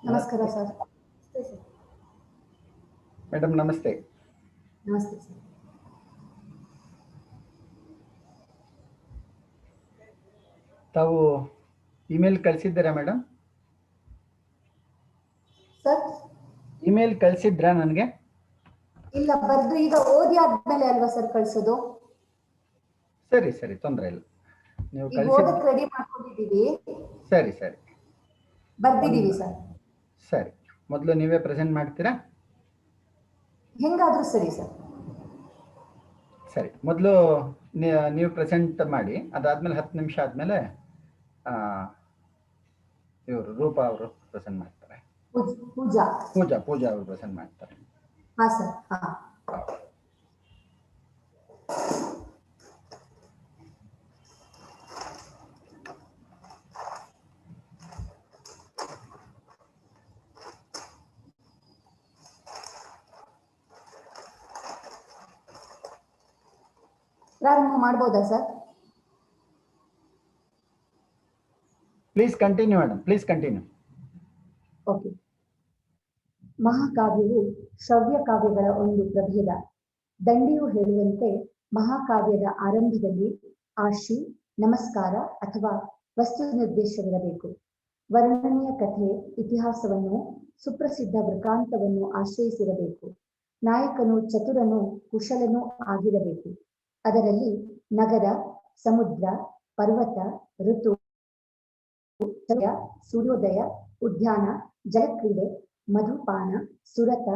ನಮಸ್ಕಾರ sir. Madam ನಮಸ್ತೆ. ನಮಸ್ತೆ ಸರ್. ತಾವು ಇಮೇಲ್ ಕಳಿಸಿದ್ದೀರಾ ಮೇಡಮ್? ಸರ್ ಇಮೇಲ್ ಕಳಿಸಿದ್ರಾ ನನಗೆ? ಇಲ್ಲ, ಬರ್ದು ಈಗ ಓದಿ ಆದ್ಮೇಲೆ ಅಲ್ವಾ ಸರ್ ಕಳ್ಸೋದು? ಸರಿ ಸರಿ, ತೊಂದರೆ ಇಲ್ಲ. ನೀವು ಓದಕ್ಕೆ ರೆಡಿ ಮಾಡ್ಕೊಂಡಿದ್ದೀವಿ. ಸರಿ ಸರಿ, ಬರ್ದಿದ್ದೀವಿ ಸರ್. ಸರಿ, ಮೊದಲು ನೀವೇ ಪ್ರೆಸೆಂಟ್ ಮಾಡ್ತೀರಾ? ಹೆಂಗಾದ್ರೂ ಸರಿ ಸರ್. ಸರಿ, ಮೊದಲು ನೀವು ಪ್ರೆಸೆಂಟ್ ಮಾಡಿ, ಅದಾದ್ಮೇಲೆ 10 ನಿಮಿಷ ಆದ್ಮೇಲೆ ಇವರು ರೂಪಾ ಅವರು ಪ್ರೆಸೆಂಟ್ ಮಾಡ್ತಾರೆ. ಪೂಜಾ ಅವರು ಪ್ರೆಸೆಂಟ್ ಮಾಡ್ತಾರೆ. ಹಾ ಸರ್. ಹಾ, ಪ್ರಾರಂಭ ಮಾಡ್ಬೋದಾ sir? Please continue madam, please continue. Okay. ಮಹಾಕಾವ್ಯವು ಶ್ರವ್ಯ ಕಾವ್ಯಗಳ ಒಂದು ಪ್ರಭೇದ. ದಂಡಿಯು ಹೇಳುವಂತೆ ಮಹಾಕಾವ್ಯದ ಆರಂಭದಲ್ಲಿ ಆಶಿ, ನಮಸ್ಕಾರ ಅಥವಾ ವಸ್ತು ನಿರ್ದೇಶವಿರಬೇಕು. ವರ್ಣನೆಯ ಕಥೆ, ಇತಿಹಾಸವನ್ನು, ಸುಪ್ರಸಿದ್ಧ ವೃತ್ತಾಂತವನ್ನು ಆಶ್ರಯಿಸಿರಬೇಕು. ನಾಯಕನು ಚತುರನೂ ಕುಶಲನೂ ಆಗಿರಬೇಕು. ಅದರಲ್ಲಿ ನಗರ, ಸಮುದ್ರ, ಪರ್ವತ, ಋತು, ಸೂರ್ಯೋದಯ, ಉದ್ಯಾನ, ಜಲಕ್ರೀಡೆ, ಮಧುಪಾನ, ಸುರತ,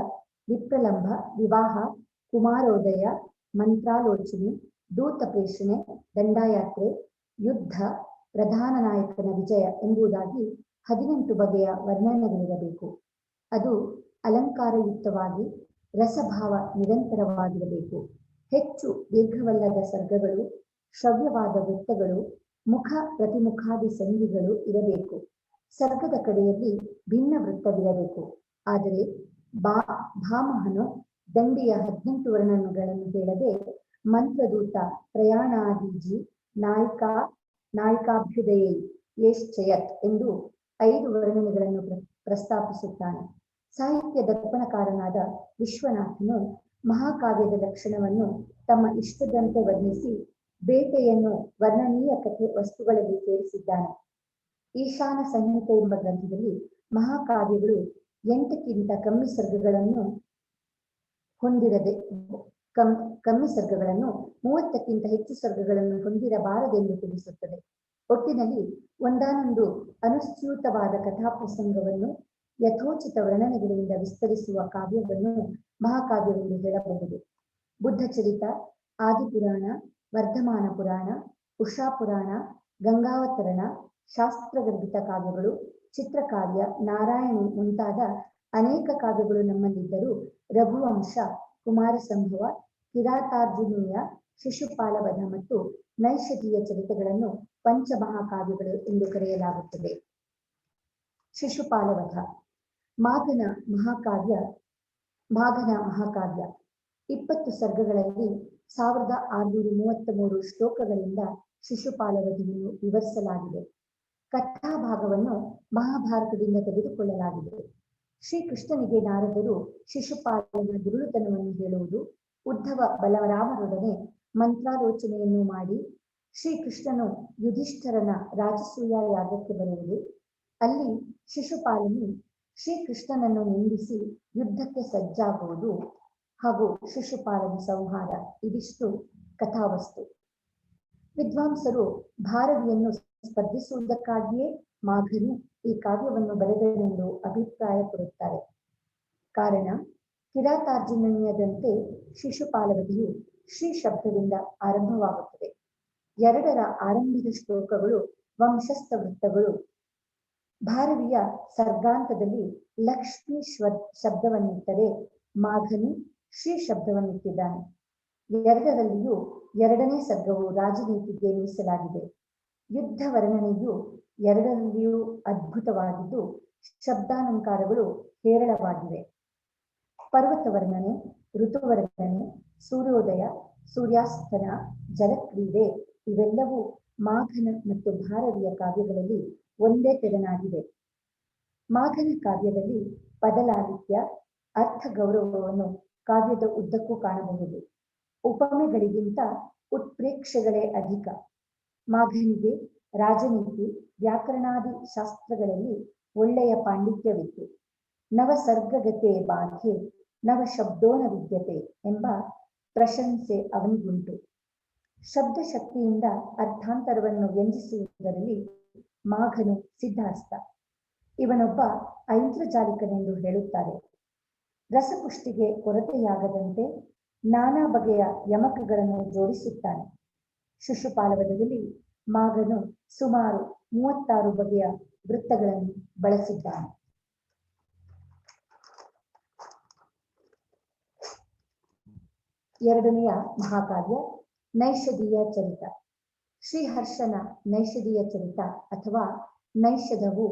ವಿಪ್ರಲಂಬ, ವಿವಾಹ, ಕುಮಾರೋದಯ, ಮಂತ್ರಾಲೋಚನೆ, ದೂತ ಪ್ರೇಷಣೆ, ದಂಡಯಾತ್ರೆ, ಯುದ್ಧ, ಪ್ರಧಾನ ನಾಯಕನ ವಿಜಯ ಎಂಬುದಾಗಿ 18 ಬಗೆಯ ವರ್ಣನೆಗಳಿರಬೇಕು. ಅದು ಅಲಂಕಾರಯುಕ್ತವಾಗಿ ರಸಭಾವ ನಿರಂತರವಾಗಿರಬೇಕು. ಹೆಚ್ಚು ದೀರ್ಘವಲ್ಲದ ಸರ್ಗಗಳು, ಶ್ರವ್ಯವಾದ ವೃತ್ತಗಳು, ಮುಖ ಪ್ರತಿಮುಖಾದಿ ಸಂಧಿಗಳು ಇರಬೇಕು. ಸರ್ಗದ ಕಡೆಯಲ್ಲಿ ಭಿನ್ನ ವೃತ್ತವಿರಬೇಕು. ಆದರೆ ಭಾಮಹನು ದಂಡಿಯ 18 ವರ್ಣನೆಗಳನ್ನು ಹೇಳದೆ ಮಂತ್ರದೂತ, ಪ್ರಯಾಣಾದೀಜಿ, ನಾಯಿಕಾಭ್ಯುದಯ ಯಶ್ಚಯತ್ ಎಂದು 5 ವರ್ಣನೆಗಳನ್ನು ಪ್ರಸ್ತಾಪಿಸುತ್ತಾನೆ. ಸಾಹಿತ್ಯ ದರ್ಪಣಕಾರನಾದ ವಿಶ್ವನಾಥನು ಮಹಾಕಾವ್ಯದ ಲಕ್ಷಣವನ್ನು ತಮ್ಮ ಇಷ್ಟದಂತೆ ವರ್ಣಿಸಿ ಬೇಟೆಯನ್ನು ವರ್ಣನೀಯ ಕಥೆ ವಸ್ತುಗಳಲ್ಲಿ ಸೇರಿಸಿದ್ದಾನೆ. ಈಶಾನ ಸಂಹಿತೆ ಎಂಬ ಗ್ರಂಥದಲ್ಲಿ ಮಹಾಕಾವ್ಯಗಳು 8ಕ್ಕಿಂತ ಕಮ್ಮಿ ಸರ್ಗಗಳನ್ನು ಹೊಂದಿರದೆ ಕಮ್ಮಿ ಸರ್ಗಗಳನ್ನು 30ಕ್ಕಿಂತ ಹೆಚ್ಚು ಸರ್ಗಗಳನ್ನು ಹೊಂದಿರಬಾರದೆಂದು ತಿಳಿಸುತ್ತದೆ. ಒಟ್ಟಿನಲ್ಲಿ ಒಂದಾನೊಂದು ಅನುಸ್ಯೂತವಾದ ಕಥಾಪ್ರಸಂಗವನ್ನು ಯಥೋಚಿತ ವರ್ಣನೆಗಳಿಂದ ವಿಸ್ತರಿಸುವ ಕಾವ್ಯವನ್ನು ಮಹಾಕಾವ್ಯವೆಂದು ಹೇಳಬಹುದು. ಬುದ್ಧಚರಿತ, ಆದಿಪುರಾಣ, ವರ್ಧಮಾನ ಪುರಾಣ, ಉಷಾ ಪುರಾಣ, ಗಂಗಾವತರಣ, ಶಾಸ್ತ್ರಗರ್ಭಿತ ಕಾವ್ಯಗಳು, ಚಿತ್ರಕಾವ್ಯ, ನಾರಾಯಣಿ ಮುಂತಾದ ಅನೇಕ ಕಾವ್ಯಗಳು ನಮ್ಮಲ್ಲಿದ್ದರೂ ರಘುವಂಶ, ಕುಮಾರ ಸಂಭವ, ಕಿರಾತಾರ್ಜುನೀಯ, ಶಿಶುಪಾಲವಧ ಮತ್ತು ನೈಷಧೀಯ ಚರಿತೆಗಳನ್ನು ಪಂಚಮಹಾಕಾವ್ಯಗಳು ಎಂದು ಕರೆಯಲಾಗುತ್ತದೆ. ಶಿಶುಪಾಲವಧ. ಮಾಘನ ಮಹಾಕಾವ್ಯ 20 ಸರ್ಗಗಳಲ್ಲಿ 1633 ಶ್ಲೋಕಗಳಿಂದ ಶಿಶುಪಾಲವಧಿಯನ್ನು ವಿವರಿಸಲಾಗಿದೆ. ಕಥಾಭಾಗವನ್ನು ಮಹಾಭಾರತದಿಂದ ತೆಗೆದುಕೊಳ್ಳಲಾಗಿದೆ. ಶ್ರೀಕೃಷ್ಣನಿಗೆ ನಾರದರು ಶಿಶುಪಾಲನ ದುರುಳುತನವನ್ನು ಹೇಳುವುದು, ಉದ್ಧವ ಬಲರಾಮರೊಡನೆ ಮಂತ್ರಾಲೋಚನೆಯನ್ನು ಮಾಡಿ ಶ್ರೀಕೃಷ್ಣನು ಯುಧಿಷ್ಠರನ ರಾಜಸೂಯ ಯಾಗಕ್ಕೆ ಬರುವುದು, ಅಲ್ಲಿ ಶಿಶುಪಾಲನು ಶ್ರೀಕೃಷ್ಣನನ್ನು ನಿಂದಿಸಿ ಯುದ್ಧಕ್ಕೆ ಸಜ್ಜಾಗುವುದು ಹಾಗೂ ಶಿಶುಪಾಲನ ಸಂಹಾರ, ಇದಿಷ್ಟು ಕಥಾವಸ್ತು. ವಿದ್ವಾಂಸರು ಭಾರವಿಯನ್ನು ಸ್ಪರ್ಧಿಸುವುದಕ್ಕಾಗಿಯೇ ಮಾಘನು ಈ ಕಾವ್ಯವನ್ನು ಬರೆದನೆಂದು ಅಭಿಪ್ರಾಯ ಪಡುತ್ತಾರೆ. ಕಾರಣ, ಕಿರಾತಾರ್ಜುನೀಯದಂತೆ ಶಿಶುಪಾಲವಧಿಯು ಶ್ರೀ ಶಬ್ದದಿಂದ ಆರಂಭವಾಗುತ್ತದೆ. 2ರ ಆರಂಭಿಕ ಶ್ಲೋಕಗಳು ವಂಶಸ್ಥ ವೃತ್ತಗಳು. ಭಾರವಿಯ ಸರ್ಗಾಂತದಲ್ಲಿ ಲಕ್ಷ್ಮೀ ಶಬ್ದವನ್ನಿಟ್ಟರೆ ಮಾಘನು ಶ್ರೀ ಶಬ್ದವನ್ನಿಟ್ಟಿದ್ದಾನೆ. 2ರಲ್ಲಿಯೂ 2ನೇ ಸರ್ಗವು ರಾಜನೀತಿಗೆ ಮೀಸಲಾಗಿದೆ. ಯುದ್ಧ ವರ್ಣನೆಯು 2ರಲ್ಲಿಯೂ ಅದ್ಭುತವಾಗಿದ್ದು ಶಬ್ದಾಲಂಕಾರಗಳು ಹೇರಳವಾಗಿವೆ. ಪರ್ವತ ವರ್ಣನೆ, ಋತುವರ್ಣನೆ, ಸೂರ್ಯೋದಯ, ಸೂರ್ಯಾಸ್ತನ, ಜಲಕ್ರೀಡೆ ಇವೆಲ್ಲವೂ ಮಾಘನ ಮತ್ತು ಭಾರವಿಯ ಕಾವ್ಯಗಳಲ್ಲಿ ಒಂದೇ ತೆರನಾಗಿದೆ. ಮಾಘನ ಕಾವ್ಯದಲ್ಲಿ ಪದಲಾಲಿತ್ಯ, ಅರ್ಥ ಗೌರವವನ್ನು ಕಾವ್ಯದ ಉದ್ದಕ್ಕೂ ಕಾಣಬಹುದು. ಉಪಮೆಗಳಿಗಿಂತ ಉತ್ಪ್ರೇಕ್ಷೆಗಳೇ ಅಧಿಕ. ಮಾಘನಿಗೆ ರಾಜನೀತಿ, ವ್ಯಾಕರಣಾದಿ ಶಾಸ್ತ್ರಗಳಲ್ಲಿ ಒಳ್ಳೆಯ ಪಾಂಡಿತ್ಯವಿತ್ತು. ನವಸರ್ಗಗತೆ ಬಾಧ್ಯೆ ನವ ಶಬ್ದೋನ ವಿದ್ಯತೆ ಎಂಬ ಪ್ರಶಂಸೆ ಅವನಿಗುಂಟು. ಶಬ್ದಶಕ್ತಿಯಿಂದ ಅರ್ಥಾಂತರವನ್ನು ವ್ಯಂಜಿಸುವುದರಲ್ಲಿ ಮಾಘನು ಸಿದ್ಧಾಸ್ತ. ಇವನೊಬ್ಬ ಐಂದ್ರಜಾಲಿಕನೆಂದು ಹೇಳುತ್ತಾರೆ. ರಸಪುಷ್ಟಿಗೆ ಕೊರತೆಯಾಗದಂತೆ ನಾನಾ ಬಗೆಯ ಯಮಕಗಳನ್ನು ಜೋಡಿಸುತ್ತಾನೆ. ಶಿಶುಪಾಲವದಲ್ಲಿ ಮಾಘನು ಸುಮಾರು 36 ಬಗೆಯ ವೃತ್ತಗಳನ್ನು ಬಳಸಿದ್ದಾನೆ. ಎರಡನೆಯ ಮಹಾಕಾವ್ಯ ನೈಷಧೀಯ ಚರಿತ. ಶ್ರೀಹರ್ಷನ ನೈಷಧೀಯ ಚರಿತ ಅಥವಾ ನೈಷಧವು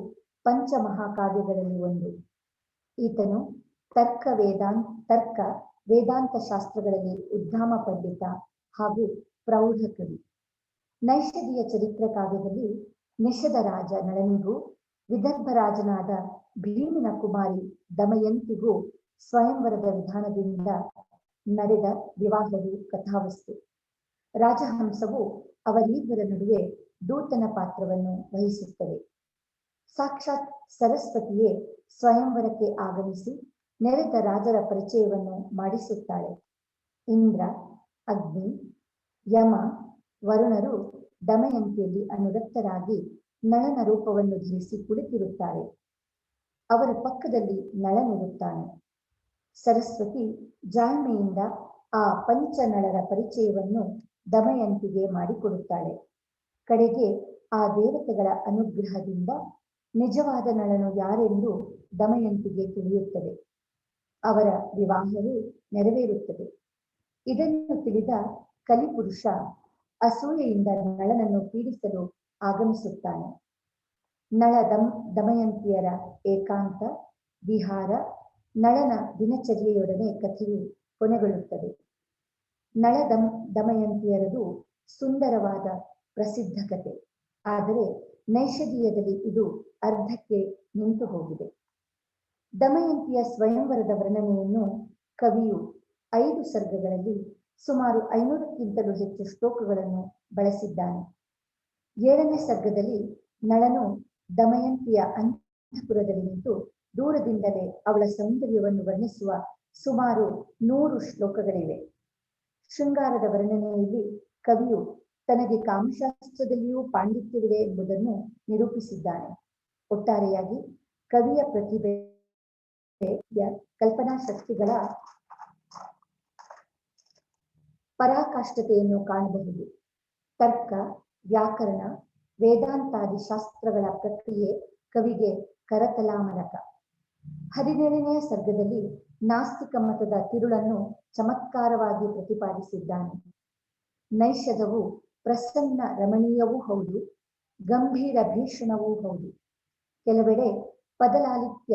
ಪಂಚಮಹಾಕಾವ್ಯಗಳಲ್ಲಿ ಒಂದು. ಈತನು ತರ್ಕ ವೇದಾಂತ ಶಾಸ್ತ್ರಗಳಲ್ಲಿ ಉದ್ಧಾಮ ಪಂಡಿತ ಹಾಗೂ ಪ್ರೌಢ ಕವಿ. ನೈಷಧೀಯ ಚರಿತ್ರ ಕಾವ್ಯದಲ್ಲಿ ನಿಷಧ ರಾಜ ನಳನಿಗೂ ವಿದರ್ಭ ರಾಜನಾದ ಭೀಮನ ಕುಮಾರಿ ದಮಯಂತಿಗೂ ಸ್ವಯಂವರದ ವಿಧಾನದಿಂದ ನಡೆದ ವಿವಾಹವು ಕಥಾವಸ್ತು. ರಾಜಹಂಸವು ಅವರಿಬ್ಬರ ನಡುವೆ ದೂತನ ಪಾತ್ರವನ್ನು ವಹಿಸುತ್ತದೆ. ಸಾಕ್ಷಾತ್ ಸರಸ್ವತಿಯೇ ಸ್ವಯಂವರಕ್ಕೆ ಆಗಮಿಸಿ ನೆರೆದ ರಾಜರ ಪರಿಚಯವನ್ನು ಮಾಡಿಸುತ್ತಾಳೆ. ಇಂದ್ರ, ಅಗ್ನಿ, ಯಮ, ವರುಣರು ದಮಯಂತಿಯಲ್ಲಿ ಅನುರಕ್ತರಾಗಿ ನಳನ ರೂಪವನ್ನು ಧರಿಸಿ ಕುಳಿತಿರುತ್ತಾರೆ. ಅವರ ಪಕ್ಕದಲ್ಲಿ ನಳನಿರುತ್ತಾನೆ. ಸರಸ್ವತಿ ಜಾಣ್ಮೆಯಿಂದ ಆ ಪಂಚನಳರ ಪರಿಚಯವನ್ನು ದಮಯಂತಿಗೆ ಮಾಡಿಕೊಡುತ್ತಾಳೆ. ಕಡೆಗೆ ಆ ದೇವತೆಗಳ ಅನುಗ್ರಹದಿಂದ ನಿಜವಾದ ನಳನು ಯಾರೆಂದು ದಮಯಂತಿಗೆ ತಿಳಿಯುತ್ತದೆ. ಅವರ ವಿವಾಹವು ನೆರವೇರುತ್ತದೆ. ಇದನ್ನು ತಿಳಿದ ಕಲಿಪುರುಷ ಅಸೂಯೆಯಿಂದ ನಳನನ್ನು ಪೀಡಿಸಲು ಆಗಮಿಸುತ್ತಾನೆ. ನಳ ದಮಯಂತಿಯರ ಏಕಾಂತ ವಿಹಾರ, ನಳನ ದಿನಚರ್ಯೆಯೊಡನೆ ಕಥೆಯು ಕೊನೆಗೊಳ್ಳುತ್ತದೆ. ನಳ ದಮಯಂತಿಯರದು ಸುಂದರವಾದ ಪ್ರಸಿದ್ಧ ಕಥೆ. ಆದರೆ ನೈಷಧೀಯದಲ್ಲಿ ಇದು ಅರ್ಧಕ್ಕೆ ನಿಂತು ಹೋಗಿದೆ. ದಮಯಂತಿಯ ಸ್ವಯಂವರದ ವರ್ಣನೆಯನ್ನು ಕವಿಯು 5 ಸರ್ಗಗಳಲ್ಲಿ ಸುಮಾರು 500ಕ್ಕಿಂತಲೂ ಹೆಚ್ಚು ಶ್ಲೋಕಗಳನ್ನು ಬಳಸಿದ್ದಾನೆ. 7ನೇ ಸರ್ಗದಲ್ಲಿ ನಳನು ದಮಯಂತಿಯ ಅಂತಃಪುರದಲ್ಲಿ ನಿಂತು ದೂರದಿಂದಲೇ ಅವಳ ಸೌಂದರ್ಯವನ್ನು ವರ್ಣಿಸುವ ಸುಮಾರು 100 ಶ್ಲೋಕಗಳಿವೆ. ಶೃಂಗಾರದ ವರ್ಣನೆಯಲ್ಲಿ ಕವಿಯು ತನಗೆ ಕಾಮಶಾಸ್ತ್ರದಲ್ಲಿಯೂ ಪಾಂಡಿತ್ಯವಿದೆ ಎಂಬುದನ್ನು ನಿರೂಪಿಸಿದ್ದಾನೆ. ಒಟ್ಟಾರೆಯಾಗಿ ಕವಿಯ ಪ್ರತಿಭೆಯ ಕಲ್ಪನಾ ಶಕ್ತಿಗಳ ಪರಾಕಾಷ್ಠತೆಯನ್ನು ಕಾಣಬಹುದು. ತರ್ಕ, ವ್ಯಾಕರಣ, ವೇದಾಂತಾದಿ ಶಾಸ್ತ್ರಗಳ ಪ್ರಕ್ರಿಯೆ ಕವಿಗೆ ಕರತಲಾಮಲಕ. 17ನೇ ಸರ್ಗದಲ್ಲಿ ನಾಸ್ತಿಕ ಮತದ ತಿರುಳನ್ನು ಚಮತ್ಕಾರವಾಗಿ ಪ್ರತಿಪಾದಿಸಿದ್ದಾನೆ. ನೈಷಧವು ಪ್ರಸನ್ನ ರಮಣೀಯವೂ ಹೌದು, ಗಂಭೀರ ಭೀಷಣವೂ ಹೌದು. ಕೆಲವೆಡೆ ಪದಲಾಲಿತ್ಯ,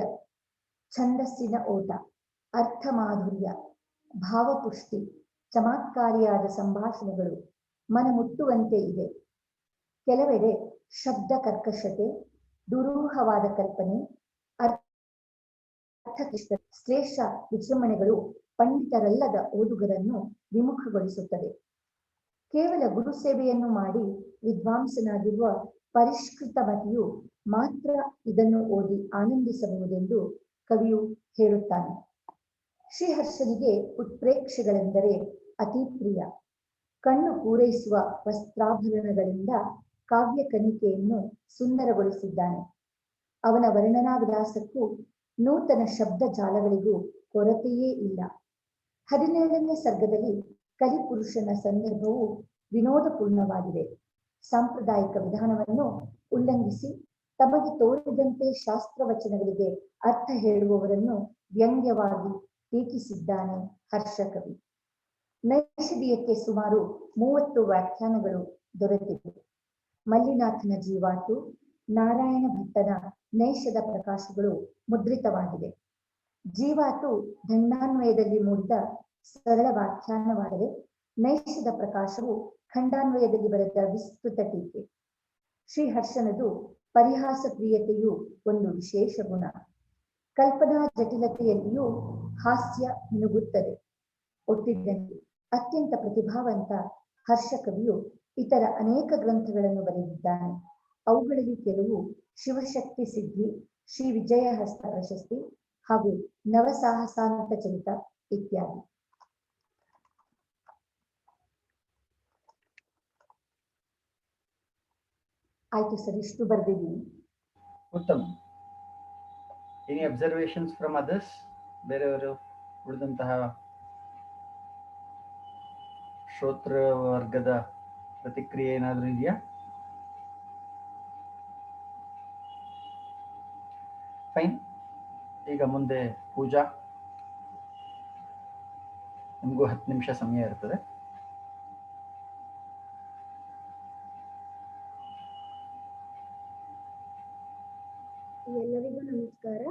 ಛಂದಸ್ಸಿನ ಓಟ, ಅರ್ಥಮಾಧುರ್ಯ, ಭಾವಪುಷ್ಟಿ, ಚಮತ್ಕಾರಿಯಾದ ಸಂಭಾಷಣೆಗಳು ಮನಮುಟ್ಟುವಂತೆ ಇದೆ. ಕೆಲವೆಡೆ ಶಬ್ದ ಕರ್ಕಶತೆ, ದುರೂಹವಾದ ಕಲ್ಪನೆ, ಶ್ಲೇಷ ವಿಜೃಂಭಣೆಗಳು ಪಂಡಿತರಲ್ಲದ ಓದುಗರನ್ನು ವಿಮುಖಗೊಳಿಸುತ್ತದೆ. ಕೇವಲ ಗುರು ಸೇವೆಯನ್ನು ಮಾಡಿ ವಿದ್ವಾಂಸನಾಗಿರುವ ಪರಿಷ್ಕೃತ ಮತಿಯು ಮಾತ್ರ ಇದನ್ನು ಓದಿ ಆನಂದಿಸಬಹುದೆಂದು ಕವಿಯು ಹೇಳುತ್ತಾನೆ. ಶ್ರೀಹರ್ಷನಿಗೆ ಉತ್ಪ್ರೇಕ್ಷೆಗಳೆಂದರೆ ಅತಿ ಪ್ರಿಯ. ಕಣ್ಣು ಪೂರೈಸುವ ವಸ್ತ್ರಾಭರಣಗಳಿಂದ ಕಾವ್ಯ ಕಣಿಕೆಯನ್ನು ಸುಂದರಗೊಳಿಸಿದ್ದಾನೆ. ಅವನ ವರ್ಣನಾ ವಿಲಾಸಕ್ಕೂ ನೂತನ ಶಬ್ದ ಜಾಲಗಳಿಗೂ ಕೊರತೆಯೇ ಇಲ್ಲ. 17ನೇ ಸರ್ಗದಲ್ಲಿ ಕಲಿಪುರುಷನ ಸಂದರ್ಭವು ವಿನೋದಪೂರ್ಣವಾಗಿದೆ. ಸಾಂಪ್ರದಾಯಿಕ ವಿಧಾನವನ್ನು ಉಲ್ಲಂಘಿಸಿ ತಮಗೆ ತೋರಿದಂತೆ ಶಾಸ್ತ್ರವಚನಗಳಿಗೆ ಅರ್ಥ ಹೇಳುವವರನ್ನು ವ್ಯಂಗ್ಯವಾಗಿ ಟೀಕಿಸಿದ್ದಾನೆ ಹರ್ಷಕವಿ. ನೈಷಧೀಯಕ್ಕೆ ಸುಮಾರು 30 ವ್ಯಾಖ್ಯಾನಗಳು ದೊರೆತಿವೆ. ಮಲ್ಲಿನಾಥನ ಜೀವಾತು, ನಾರಾಯಣ ಭಟ್ಟನ ನೈಷಧ ಪ್ರಕಾಶಗಳು ಮುದ್ರಿತವಾಗಿದೆ. ಜೀವಾತು ದಂಡಾನ್ವಯದಲ್ಲಿ ಮೂಡಿದ ಸರಳ ವ್ಯಾಖ್ಯಾನವಾದರೆ ನೈಷಧ ಪ್ರಕಾಶವು ಖಂಡಾನ್ವಯದಲ್ಲಿ ಬರೆದ ವಿಸ್ತೃತ ಟೀಕೆ. ಶ್ರೀಹರ್ಷನದು ಪರಿಹಾಸ ಪ್ರಿಯತೆಯು ಒಂದು ವಿಶೇಷ ಗುಣ. ಕಲ್ಪನಾ ಜಟಿಲತೆಯಲ್ಲಿಯೂ ಹಾಸ್ಯ ಮಿನುಗುತ್ತದೆ. ಒಟ್ಟಿನಲ್ಲಿ ಅತ್ಯಂತ ಪ್ರತಿಭಾವಂತ ಹರ್ಷ ಕವಿಯು ಇತರ ಅನೇಕ ಗ್ರಂಥಗಳನ್ನು ಬರೆದಿದ್ದಾನೆ. ಅವುಗಳಲ್ಲಿ ಕೆಲವು ಶಿವಶಕ್ತಿ ಸಿದ್ಧಿ, ಶ್ರೀ ವಿಜಯಹಸ್ತ ಪ್ರಶಸ್ತಿ ಹಾಗೂ ನವಸಾಹಸಾಂತ ಚರಿತ ಇತ್ಯಾದಿ. ಆಯ್ತು ಸರ್, ಇಷ್ಟು ಬರ್ದಿದ್ದೀನಿ. ಉತ್ತಮ. Any observations from others? ಬೇರೆಯವರು ಉಳಿದಂತಹ ಶ್ರೋತೃ ವರ್ಗದ ಪ್ರತಿಕ್ರಿಯೆ ಏನಾದರೂ ಇದೆಯಾ? ಫೈನ್. ಈಗ ಮುಂದೆ ಪೂಜಾ, ನಿಮಗೂ 10 ನಿಮಿಷ ಸಮಯ ಇರ್ತದೆ. ಎಲ್ಲರಿಗೂ ನಮಸ್ಕಾರ.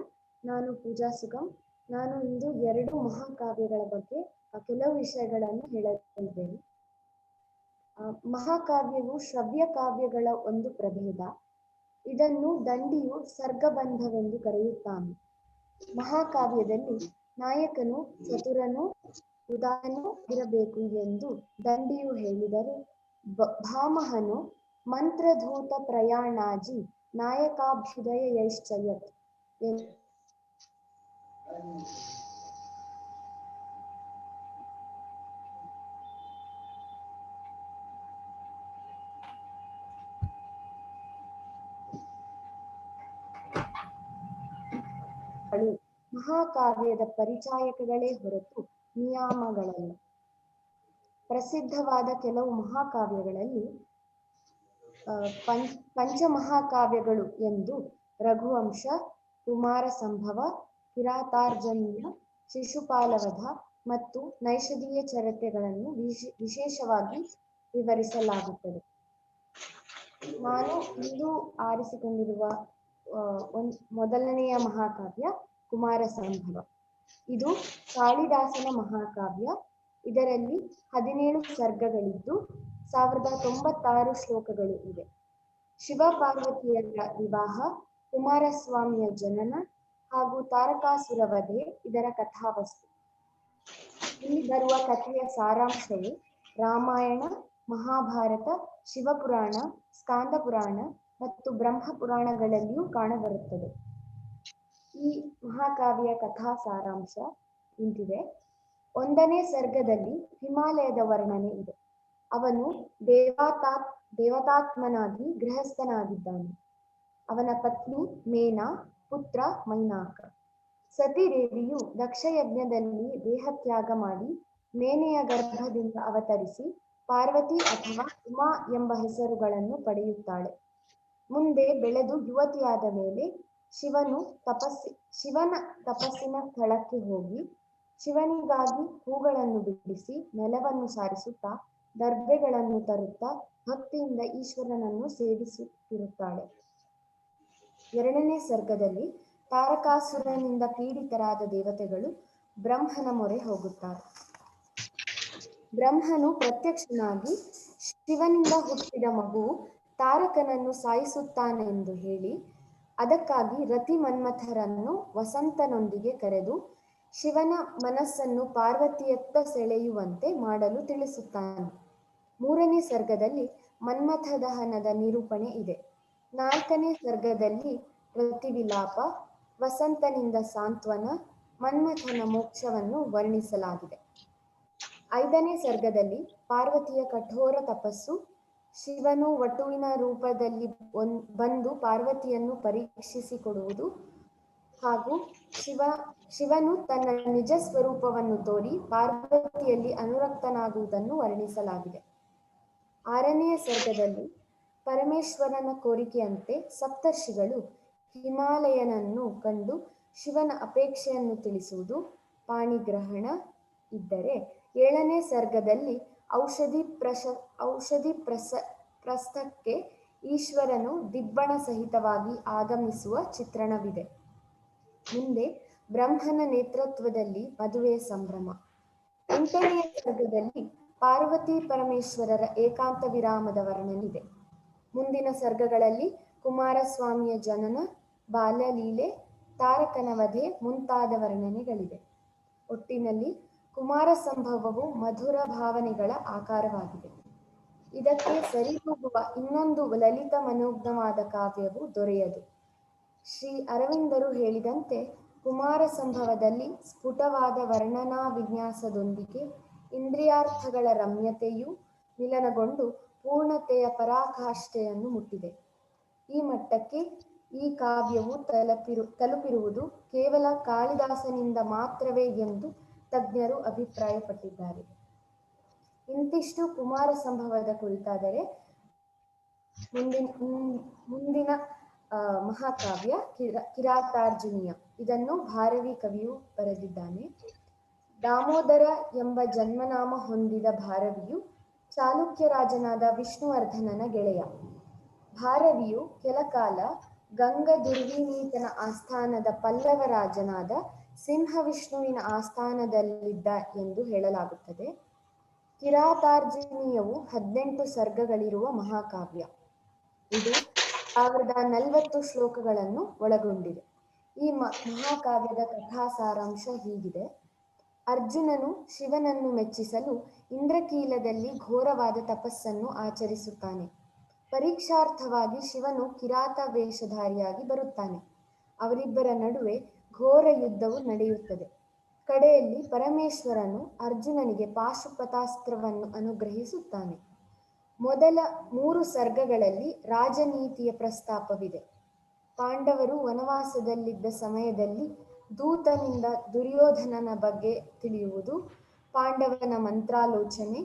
ನಾನು ಪೂಜಾ ಸುಗಮ್. ನಾನು ಇಂದು 2 ಮಹಾಕಾವ್ಯಗಳ ಬಗ್ಗೆ ಕೆಲವು ವಿಷಯಗಳನ್ನು ಹೇಳಲಿದ್ದೇನೆ. ಮಹಾಕಾವ್ಯವು ಶ್ರವ್ಯ ಕಾವ್ಯಗಳ ಒಂದು ಪ್ರಭೇದ. ಇದನ್ನು ದಂಡಿಯು ಸರ್ಗಬಂಧವೆಂದು ಕರೆಯುತ್ತಾನೆ. ಮಹಾಕಾವ್ಯದಲ್ಲಿ ನಾಯಕನು ಚತುರನೂ ಉದಾರನೂ ಇರಬೇಕು ಎಂದು ದಂಡಿಯು ಹೇಳಿದರೆ, ಭಾಮಹನು ಮಂತ್ರಧೂತ ಪ್ರಯಾಣಾಜಿ ನಾಯಕಾಭ್ಯುದಯ ಯೈಶ್ಚಯತ್ ಮಹಾಕಾವ್ಯದ ಪರಿಚಾಯಕಗಳೇ ಹೊರತು ನಿಯಾಮಗಳಲ್ಲ. ಪ್ರಸಿದ್ಧವಾದ ಕೆಲವು ಮಹಾಕಾವ್ಯಗಳಲ್ಲಿ ಪಂಚಮಹಾಕಾವ್ಯಗಳು ಎಂದು ರಘುವಂಶ, ಕುಮಾರ ಸಂಭವ, ಕಿರಾತಾರ್ಜುನೀಯ, ಶಿಶುಪಾಲವಧ ಮತ್ತು ನೈಷಧೀಯ ಚರಿತ್ರೆಗಳನ್ನು ವಿಶೇಷವಾಗಿ ವಿವರಿಸಲಾಗುತ್ತದೆ. ನಾನು ಇಂದು ಆರಿಸಿಕೊಂಡಿರುವ ಮೊದಲನೆಯ ಮಹಾಕಾವ್ಯ ಕುಮಾರ ಸಂಭವ. ಇದು ಕಾಳಿದಾಸನ ಮಹಾಕಾವ್ಯ. ಇದರಲ್ಲಿ 17 ಸರ್ಗಗಳಿದ್ದು 1096 ಶ್ಲೋಕಗಳು ಇವೆ. ಶಿವಪಾರ್ವತಿಯರ ವಿವಾಹ, ಕುಮಾರಸ್ವಾಮಿಯ ಜನನ ಹಾಗೂ ತಾರಕಾಸುರ ವಧೆ ಇದರ ಕಥಾವಸ್ತು. ಇಲ್ಲಿ ಬರುವ ಕಥೆಯ ಸಾರಾಂಶವು ರಾಮಾಯಣ, ಮಹಾಭಾರತ, ಶಿವಪುರಾಣ, ಸ್ಕಾಂದ ಪುರಾಣ ಮತ್ತು ಬ್ರಹ್ಮಪುರಾಣಗಳಲ್ಲಿಯೂ ಕಾಣಬರುತ್ತದೆ. ಈ ಮಹಾಕಾವ್ಯ ಕಥಾ ಸಾರಾಂಶ ಇಂತಿದೆ. 1ನೇ ಸರ್ಗದಲ್ಲಿ ಹಿಮಾಲಯದ ವರ್ಣನೆ ಇದೆ. ಅವನು ದೇವತಾತ್ಮನಾಗಿ ಗೃಹಸ್ಥನಾಗಿದ್ದಾನೆ. ಅವನ ಪತ್ನಿ ಮೇನಾ, ಪುತ್ರ ಮೈನಾಕ. ಸತಿದೇವಿಯು ದಕ್ಷಯಜ್ಞದಲ್ಲಿ ದೇಹತ್ಯಾಗ ಮಾಡಿ ಮೇನೆಯ ಗರ್ಭದಿಂದ ಅವತರಿಸಿ ಪಾರ್ವತಿ ಅಥವಾ ಉಮಾ ಎಂಬ ಹೆಸರುಗಳನ್ನು ಪಡೆಯುತ್ತಾಳೆ. ಮುಂದೆ ಬೆಳೆದು ಯುವತಿಯಾದ ಮೇಲೆ ಶಿವನ ತಪಸ್ಸಿನ ಸ್ಥಳಕ್ಕೆ ಹೋಗಿ ಶಿವನಿಗಾಗಿ ಹೂಗಳನ್ನು ಬಿಡಿಸಿ ನೆಲವನ್ನು ಸಾರಿಸುತ್ತಾ ದರ್ಬೆಗಳನ್ನು ತರುತ್ತಾ ಭಕ್ತಿಯಿಂದ ಈಶ್ವರನನ್ನು ಸೇವಿಸುತ್ತಿರುತ್ತಾಳೆ. 2ನೇ ಸರ್ಗದಲ್ಲಿ ತಾರಕಾಸುರನಿಂದ ಪೀಡಿತರಾದ ದೇವತೆಗಳು ಬ್ರಹ್ಮನ ಮೊರೆ ಹೋಗುತ್ತಾರೆ. ಬ್ರಹ್ಮನು ಪ್ರತ್ಯಕ್ಷನಾಗಿ ಶಿವನಿಂದ ಹುಟ್ಟಿದ ಮಗುವು ತಾರಕನನ್ನು ಸಾಯಿಸುತ್ತಾನೆಂದು ಹೇಳಿ ಅದಕ್ಕಾಗಿ ರತಿ ಮನ್ಮಥರನ್ನು ವಸಂತನೊಂದಿಗೆ ಕರೆದು ಶಿವನ ಮನಸ್ಸನ್ನು ಪಾರ್ವತಿಯತ್ತ ಸೆಳೆಯುವಂತೆ ಮಾಡಲು ತಿಳಿಸುತ್ತಾನೆ. 3ನೇ ಸರ್ಗದಲ್ಲಿ ಮನ್ಮಥ ದಹನದ ನಿರೂಪಣೆ ಇದೆ. 4ನೇ ಸರ್ಗದಲ್ಲಿ ರತಿವಿಲಾಪ, ವಸಂತನಿಂದ ಸಾಂತ್ವನ, ಮನ್ಮಥನ ಮೋಕ್ಷವನ್ನು ವರ್ಣಿಸಲಾಗಿದೆ. 5ನೇ ಸರ್ಗದಲ್ಲಿ ಪಾರ್ವತಿಯ ಕಠೋರ ತಪಸ್ಸು, ಶಿವನು ವಟುವಿನ ರೂಪದಲ್ಲಿ ಬಂದು ಪಾರ್ವತಿಯನ್ನು ಪರೀಕ್ಷಿಸಿಕೊಡುವುದು ಹಾಗೂ ಶಿವನು ತನ್ನ ನಿಜ ಸ್ವರೂಪವನ್ನು ತೋರಿ ಪಾರ್ವತಿಯಲ್ಲಿ ಅನುರಕ್ತನಾಗುವುದನ್ನು ವರ್ಣಿಸಲಾಗಿದೆ. 6ನೇ ಸರ್ಗದಲ್ಲಿ ಪರಮೇಶ್ವರನ ಕೋರಿಕೆಯಂತೆ ಸಪ್ತರ್ಷಿಗಳು ಹಿಮಾಲಯನನ್ನು ಕಂಡು ಶಿವನ ಅಪೇಕ್ಷೆಯನ್ನು ತಿಳಿಸುವುದು, ಪಾಣಿಗ್ರಹಣ ಇದ್ದರೆ 7ನೇ ಸರ್ಗದಲ್ಲಿ ಔಷಧಿ ಪ್ರಸ್ಥಕ್ಕೆ ಈಶ್ವರನು ದಿಬ್ಬಣ ಸಹಿತವಾಗಿ ಆಗಮಿಸುವ ಚಿತ್ರಣವಿದೆ. ಮುಂದೆ ಬ್ರಹ್ಮನ ನೇತೃತ್ವದಲ್ಲಿ ಮದುವೆಯ ಸಂಭ್ರಮ. 8ನೇ ಸರ್ಗದಲ್ಲಿ ಪಾರ್ವತಿ ಪರಮೇಶ್ವರರ ಏಕಾಂತ ವಿರಾಮದ ವರ್ಣನಿದೆ. ಮುಂದಿನ ಸರ್ಗಗಳಲ್ಲಿ ಕುಮಾರಸ್ವಾಮಿಯ ಜನನ, ಬಾಲ್ಯಲೀಲೆ, ತಾರಕನ ವಧೆ ಮುಂತಾದ ವರ್ಣನೆಗಳಿವೆ. ಒಟ್ಟಿನಲ್ಲಿ ಕುಮಾರ ಸಂಭವವು ಮಧುರ ಭಾವನೆಗಳ ಆಕಾರವಾಗಿದೆ. ಇದಕ್ಕೆ ಸರಿದೂಗುವ ಇನ್ನೊಂದು ಲಲಿತ ಮನೋಜ್ಞವಾದ ಕಾವ್ಯವು ದೊರೆಯದು. ಶ್ರೀ ಅರವಿಂದರು ಹೇಳಿದಂತೆ ಕುಮಾರ ಸಂಭವದಲ್ಲಿ ಸ್ಫುಟವಾದ ವರ್ಣನಾ ವಿನ್ಯಾಸದೊಂದಿಗೆ ಇಂದ್ರಿಯಾರ್ಥಗಳ ರಮ್ಯತೆಯು ಮಿಲನಗೊಂಡು ಪೂರ್ಣತೆಯ ಪರಾಕಾಷ್ಠೆಯನ್ನು ಮುಟ್ಟಿದೆ. ಈ ಮಟ್ಟಕ್ಕೆ ಈ ಕಾವ್ಯವು ತಲುಪಿರುವುದು ಕೇವಲ ಕಾಳಿದಾಸನಿಂದ ಮಾತ್ರವೇ ಎಂದು ತಜ್ಞರು ಅಭಿಪ್ರಾಯಪಟ್ಟಿದ್ದಾರೆ. ಇಂತಿಷ್ಟು ಕುಮಾರ ಸಂಭವದ ಕುರಿತಾದರೆ ಮುಂದಿನ ಮಹಾಕಾವ್ಯ ಕಿರಾತಾರ್ಜುನೀಯ. ಇದನ್ನು ಭಾರವಿ ಕವಿಯು ಬರೆದಿದ್ದಾನೆ. ದಾಮೋದರ ಎಂಬ ಜನ್ಮನಾಮ ಹೊಂದಿದ ಭಾರವಿಯು ಚಾಲುಕ್ಯ ರಾಜನಾದ ವಿಷ್ಣುವರ್ಧನನ ಗೆಳೆಯ. ಭಾರವಿಯು ಕೆಲಕಾಲ ಗಂಗ ದುರ್ವಿನೀತನ ಆಸ್ಥಾನದ ಪಲ್ಲವ ರಾಜನಾದ ಸಿಂಹವಿಷ್ಣುವಿನ ಆಸ್ಥಾನದಲ್ಲಿದ್ದ ಎಂದು ಹೇಳಲಾಗುತ್ತದೆ. ಕಿರಾತಾರ್ಜುನೀಯವು 18 ಸರ್ಗಗಳಿರುವ ಮಹಾಕಾವ್ಯ. ಇದು 1040 ಶ್ಲೋಕಗಳನ್ನು ಒಳಗೊಂಡಿದೆ. ಈ ಮಹಾಕಾವ್ಯದ ಕಥಾ ಸಾರಾಂಶ ಹೀಗಿದೆ. ಅರ್ಜುನನು ಶಿವನನ್ನು ಮೆಚ್ಚಿಸಲು ಇಂದ್ರಕೀಲದಲ್ಲಿ ಘೋರವಾದ ತಪಸ್ಸನ್ನು ಆಚರಿಸುತ್ತಾನೆ. ಪರೀಕ್ಷಾರ್ಥವಾಗಿ ಶಿವನು ಕಿರಾತ ವೇಷಧಾರಿಯಾಗಿ ಬರುತ್ತಾನೆ. ಅವರಿಬ್ಬರ ನಡುವೆ ಘೋರ ಯುದ್ಧವು ನಡೆಯುತ್ತದೆ. ಕಡೆಯಲ್ಲಿ ಪರಮೇಶ್ವರನು ಅರ್ಜುನನಿಗೆ ಪಾಶುಪತಾಸ್ತ್ರವನ್ನು ಅನುಗ್ರಹಿಸುತ್ತಾನೆ. ಮೊದಲ 3 ಸರ್ಗಗಳಲ್ಲಿ ರಾಜನೀತಿಯ ಪ್ರಸ್ತಾಪವಿದೆ. ಪಾಂಡವರು ವನವಾಸದಲ್ಲಿದ್ದ ಸಮಯದಲ್ಲಿ ದೂತನಿಂದ ದುರ್ಯೋಧನನ ಬಗ್ಗೆ ತಿಳಿಯುವುದು, ಪಾಂಡವನ ಮಂತ್ರಾಲೋಚನೆ,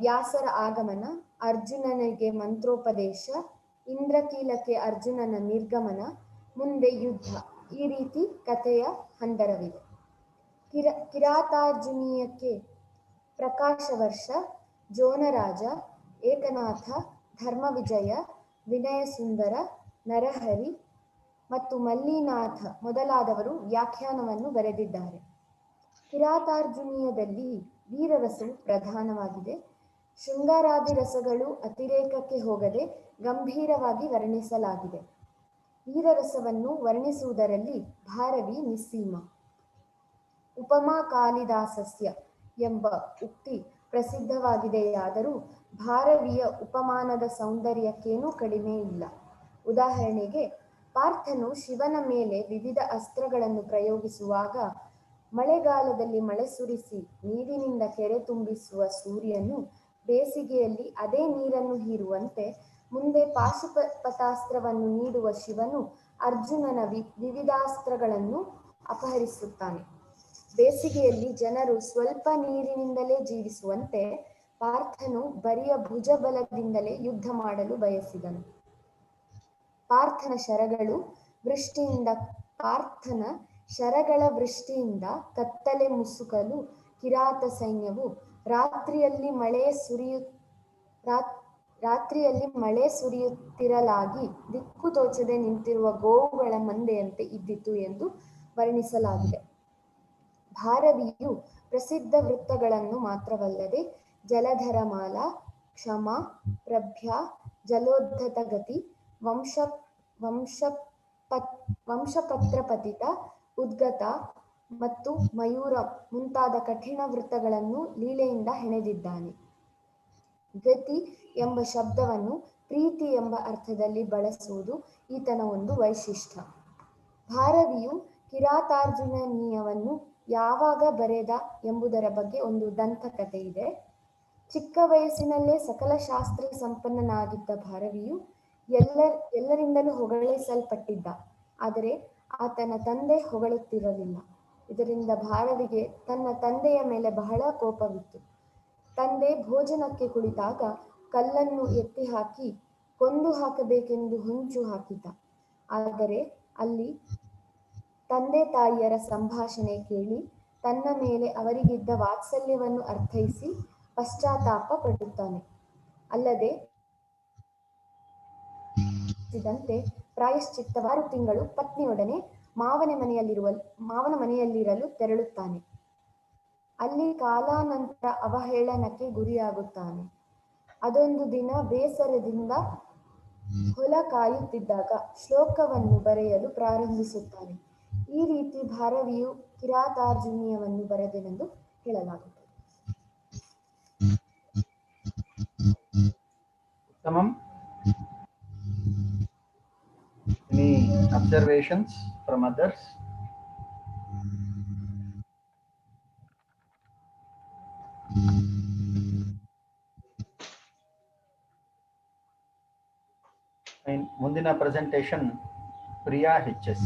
ವ್ಯಾಸರ ಆಗಮನ, ಅರ್ಜುನನಿಗೆ ಮಂತ್ರೋಪದೇಶ, ಇಂದ್ರಕೀಲಕ್ಕೆ ಅರ್ಜುನನ ನಿರ್ಗಮನ, ಮುಂದೆ ಯುದ್ಧ, ಈ ರೀತಿ ಕಥೆಯ ಹಂದರವಿದೆ. ಕಿರಾತಾರ್ಜುನೀಯಕ್ಕೆ ಪ್ರಕಾಶವರ್ಷ, ಜೋನರಾಜ, ಏಕನಾಥ, ಧರ್ಮವಿಜಯ, ವಿನಯಸುಂದರ, ನರಹರಿ ಮತ್ತು ಮಲ್ಲಿನಾಥ ಮೊದಲಾದವರು ವ್ಯಾಖ್ಯಾನವನ್ನು ಬರೆದಿದ್ದಾರೆ. ಕಿರಾತಾರ್ಜುನೀಯದಲ್ಲಿ ವೀರರಸವು ಪ್ರಧಾನವಾಗಿದೆ. ಶೃಂಗಾರಾದಿ ರಸಗಳು ಅತಿರೇಕಕ್ಕೆ ಹೋಗದೆ ಗಂಭೀರವಾಗಿ ವರ್ಣಿಸಲಾಗಿದೆ. ವೀರರಸವನ್ನು ವರ್ಣಿಸುವುದರಲ್ಲಿ ಭಾರವಿ ನಿಸ್ಸೀಮ. ಉಪಮಾ ಕಾಳಿದಾಸಸ್ಯ ಎಂಬ ಉಕ್ತಿ ಪ್ರಸಿದ್ಧವಾಗಿದೆಯಾದರೂ ಭಾರವಿಯ ಉಪಮಾನದ ಸೌಂದರ್ಯಕ್ಕೇನೂ ಕಡಿಮೆ ಇಲ್ಲ. ಉದಾಹರಣೆಗೆ, ಪಾರ್ಥನು ಶಿವನ ಮೇಲೆ ವಿವಿಧ ಅಸ್ತ್ರಗಳನ್ನು ಪ್ರಯೋಗಿಸುವಾಗ ಮಳೆಗಾಲದಲ್ಲಿ ಮಳೆ ಸುರಿಸಿ ನೀರಿನಿಂದ ಕೆರೆ ತುಂಬಿಸುವ ಸೂರ್ಯನು ಬೇಸಿಗೆಯಲ್ಲಿ ಅದೇ ನೀರನ್ನು ಹೀರುವಂತೆ ಮುಂದೆ ಪಾಶುಪತಾಸ್ತ್ರವನ್ನು ನೀಡುವ ಶಿವನು ಅರ್ಜುನನ ವಿವಿಧಾಸ್ತ್ರಗಳನ್ನು ಅಪಹರಿಸುತ್ತಾನೆ. ಬೇಸಿಗೆಯಲ್ಲಿ ಜನರು ಸ್ವಲ್ಪ ನೀರಿನಿಂದಲೇ ಜೀವಿಸುವಂತೆ ಪಾರ್ಥನು ಬರಿಯ ಭುಜಬಲದಿಂದಲೇ ಯುದ್ಧ ಮಾಡಲು ಬಯಸಿದನು. ಪಾರ್ಥನ ಶರಗಳ ವೃಷ್ಟಿಯಿಂದ ಕತ್ತಲೆ ಮುಸುಕಲು ಕಿರಾತ ಸೈನ್ಯವು ರಾತ್ರಿಯಲ್ಲಿ ಮಳೆ ಸುರಿಯುತ್ತಿರಲಾಗಿ ದಿಕ್ಕು ತೋಚದೆ ನಿಂತಿರುವ ಗೋವುಗಳ ಮಂದೆಯಂತೆ ಇದ್ದಿತು ಎಂದು ವರ್ಣಿಸಲಾಗಿದೆ. ಭಾರವಿಯು ಪ್ರಸಿದ್ಧ ವೃತ್ತಗಳನ್ನು ಮಾತ್ರವಲ್ಲದೆ ಜಲಧರಮಾಲಾ, ಕ್ಷಮಾ, ಪ್ರಭ್ಯಾ, ಜಲೋದ್ಧತಗತಿ, ವಂಶಪತ್ರಪತಿತ, ಉದ್ಗತ ಮತ್ತು ಮಯೂರ ಮುಂತಾದ ಕಠಿಣ ವೃತ್ತಗಳನ್ನು ಲೀಲೆಯಿಂದ ಹೆಣೆದಿದ್ದಾನೆ. ಗತಿ ಎಂಬ ಶಬ್ದವನ್ನು ಪ್ರೀತಿ ಎಂಬ ಅರ್ಥದಲ್ಲಿ ಬಳಸುವುದು ಈತನ ಒಂದು ವೈಶಿಷ್ಟ್ಯ. ಭಾರವಿಯು ಕಿರಾತಾರ್ಜುನೀಯವನ್ನು ಯಾವಾಗ ಬರೆದ ಎಂಬುದರ ಬಗ್ಗೆ ಒಂದು ದಂತಕಥೆ ಇದೆ. ಚಿಕ್ಕ ವಯಸ್ಸಿನಲ್ಲೇ ಸಕಲ ಶಾಸ್ತ್ರ ಸಂಪನ್ನನಾಗಿದ್ದ ಭಾರವಿಯು ಎಲ್ಲರಿಂದಲೂ ಹೊಗಳಿಸಲ್ಪಟ್ಟಿದ್ದ. ಆದರೆ ಆತನ ತಂದೆ ಹೊಗಳುತ್ತಿರಲಿಲ್ಲ. ಇದರಿಂದ ಭಾರವಿಗೆ ತನ್ನ ತಂದೆಯ ಮೇಲೆ ಬಹಳ ಕೋಪವಿತ್ತು. ತಂದೆ ಭೋಜನಕ್ಕೆ ಕುಳಿತಾಗ ಕಲ್ಲನ್ನು ಎತ್ತಿ ಹಾಕಿ ಕೊಂದು ಹಾಕಬೇಕೆಂದು ಹೊಂಚು ಹಾಕಿದ್ದ. ಆದರೆ ಅಲ್ಲಿ ತಂದೆ ತಾಯಿಯರ ಸಂಭಾಷಣೆ ಕೇಳಿ ತನ್ನ ಮೇಲೆ ಅವರಿಗಿದ್ದ ವಾತ್ಸಲ್ಯವನ್ನು ಅರ್ಥೈಸಿ ಪಶ್ಚಾತ್ತಾಪ ಪಡುತ್ತಾನೆ. ಅಲ್ಲದೆ ಪ್ರಾಯಶ್ಚಿತ್ತ 6 ತಿಂಗಳು ಪತ್ನಿಯೊಡನೆ ಮಾವನ ಮನೆಯಲ್ಲಿರಲು ತೆರಳುತ್ತಾನೆ. ಅಲ್ಲಿ ಕಾಲಾನಂತರ ಅವಹೇಳನಕ್ಕೆ ಗುರಿಯಾಗುತ್ತಾನೆ. ಅದೊಂದು ದಿನ ಬೇಸರದಿಂದ ಹೊಲ ಕಾಯುತ್ತಿದ್ದಾಗ ಶ್ಲೋಕವನ್ನು ಬರೆಯಲು ಪ್ರಾರಂಭಿಸುತ್ತಾನೆ. ಈ ರೀತಿ ಭಾರವಿಯು ಕಿರಾತಾರ್ಜುನೀಯವನ್ನು ಬರೆದನೆಂದು ಹೇಳಲಾಗುತ್ತದೆ. Tamam. Any observations from others? ಮುಂದಿನ presentation Priya HS.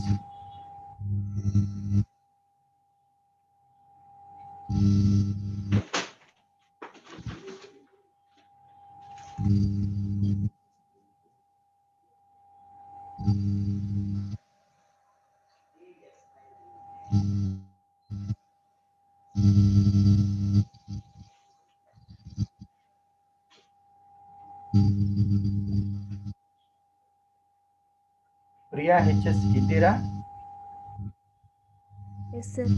Priya HS ಇದ್ದೀರಾ? Yes sir.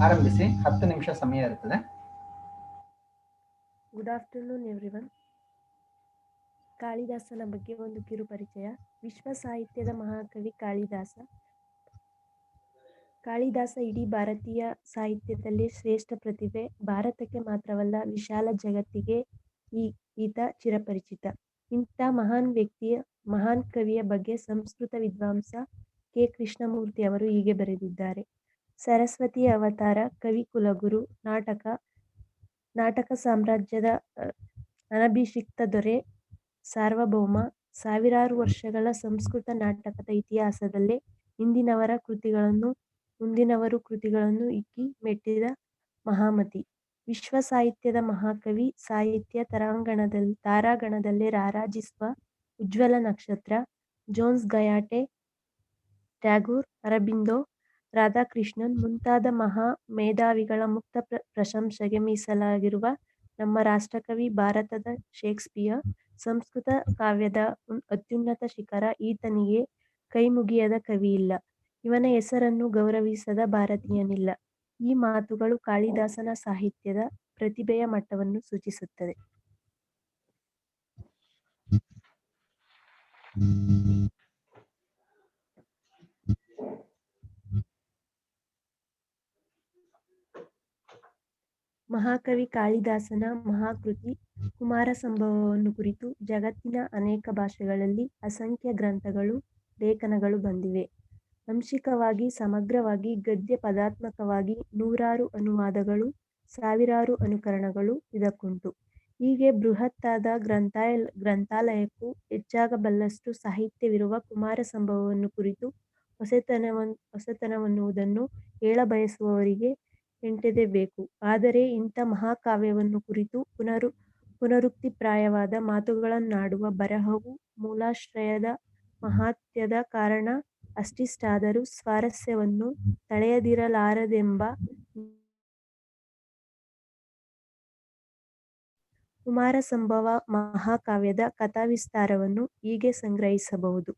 ಆರಂಭಿಸಿ. 10 ನಿಮಿಷ ಸಮಯ ಇರ್ತದೆ. Good afternoon everyone. ಕಾಳಿದಾಸನ ಬಗ್ಗೆ ಒಂದು ಕಿರು ಪರಿಚಯ. ವಿಶ್ವ ಸಾಹಿತ್ಯದ ಮಹಾಕವಿ ಕಾಳಿದಾಸ. ಕಾಳಿದಾಸ ಇಡೀ ಭಾರತೀಯ ಸಾಹಿತ್ಯದಲ್ಲಿ ಶ್ರೇಷ್ಠ ಪ್ರತಿಭೆ. ಭಾರತಕ್ಕೆ ಮಾತ್ರವಲ್ಲ, ವಿಶಾಲ ಜಗತ್ತಿಗೆ ಈತ ಚಿರಪರಿಚಿತ. ಇಂಥ ಮಹಾನ್ ವ್ಯಕ್ತಿಯ, ಮಹಾನ್ ಕವಿಯ ಬಗ್ಗೆ ಸಂಸ್ಕೃತ ವಿದ್ವಾಂಸ ಕೆ. ಕೃಷ್ಣಮೂರ್ತಿ ಅವರು ಹೀಗೆ ಬರೆದಿದ್ದಾರೆ. ಸರಸ್ವತಿಯ ಅವತಾರ, ಕವಿ ಕುಲಗುರು, ನಾಟಕ ಸಾಮ್ರಾಜ್ಯದ ಅನಭಿಷಿಕ್ತ ದೊರೆ, ಸಾರ್ವಭೌಮ. ಸಾವಿರಾರು ವರ್ಷಗಳ ಸಂಸ್ಕೃತ ನಾಟಕದ ಇತಿಹಾಸದಲ್ಲೇ ಮುಂದಿನವರು ಕೃತಿಗಳನ್ನು ಇಕ್ಕಿ ಮೆಟ್ಟಿದ ಮಹಾಮತಿ. ವಿಶ್ವ ಸಾಹಿತ್ಯದ ಮಹಾಕವಿ. ಸಾಹಿತ್ಯ ತಾರಾಗಣದಲ್ಲೇ ರಾರಾಜಿಸುವ ಉಜ್ವಲ ನಕ್ಷತ್ರ. ಜೋನ್ಸ್, ಗಯಾಟೆ, ಟ್ಯಾಗೂರ್, ಅರಬಿಂದೋ, ರಾಧಾಕೃಷ್ಣನ್ ಮುಂತಾದ ಮಹಾ ಮೇಧಾವಿಗಳ ಮುಕ್ತ ಪ್ರಶಂಸೆಗೆ ಮೀಸಲಾಗಿರುವ ನಮ್ಮ ರಾಷ್ಟ್ರಕವಿ, ಭಾರತದ ಶೇಕ್ಸ್ಪಿಯರ್. ಸಂಸ್ಕೃತ ಕಾವ್ಯದ ಅತ್ಯುನ್ನತ ಶಿಖರ. ಈತನಿಗೆ ಕೈಮುಗಿಯದ ಕವಿಯಿಲ್ಲ, ಇವನ ಹೆಸರನ್ನು ಗೌರವಿಸದ ಭಾರತೀಯನಿಲ್ಲ. ಈ ಮಾತುಗಳು ಕಾಳಿದಾಸನ ಸಾಹಿತ್ಯದ ಪ್ರತಿಭೆಯ ಮಟ್ಟವನ್ನು ಸೂಚಿಸುತ್ತದೆ. ಮಹಾಕವಿ ಕಾಳಿದಾಸನ ಮಹಾಕೃತಿ ಕುಮಾರ ಸಂಭವವನ್ನು ಕುರಿತು ಜಗತ್ತಿನ ಅನೇಕ ಭಾಷೆಗಳಲ್ಲಿ ಅಸಂಖ್ಯ ಗ್ರಂಥಗಳು, ಲೇಖನಗಳು ಬಂದಿವೆ. ಅಂಶಿಕವಾಗಿ, ಸಮಗ್ರವಾಗಿ, ಗದ್ಯ ಪದಾತ್ಮಕವಾಗಿ ನೂರಾರು ಅನುವಾದಗಳು, ಸಾವಿರಾರು ಅನುಕರಣಗಳು ಇದಕ್ಕುಂಟು. ಹೀಗೆ ಬೃಹತ್ತಾದ ಗ್ರಂಥಾಲಯಕ್ಕೂ ಹೆಚ್ಚಾಗಬಲ್ಲಷ್ಟು ಸಾಹಿತ್ಯವಿರುವ ಕುಮಾರ ಸಂಭವವನ್ನು ಕುರಿತು ಹೊಸತನವನ್ನುವುದನ್ನು ಹೇಳಬಯಸುವವರಿಗೆ ಎಂಟೆದೆಬೇಕು. ಆದರೆ ಇಂಥ ಮಹಾಕಾವ್ಯವನ್ನು ಕುರಿತು ಪುನರುಕ್ತಿಪ್ರಾಯವಾದ ಮಾತುಗಳನ್ನಾಡುವ ಬರಹವು ಮೂಲಾಶ್ರಯದ ಮಹಾತ್ಮ್ಯದ ಕಾರಣ ಅಷ್ಟಿಷ್ಟಾದರೂ ಸ್ವಾರಸ್ಯವನ್ನು ತಳೆಯದಿರಲಾರದೆಂಬ ಕುಮಾರ ಸಂಭವ ಮಹಾಕಾವ್ಯದ ಕಥಾವಿಸ್ತಾರವನ್ನು ಹೀಗೆ ಸಂಗ್ರಹಿಸಬಹುದು.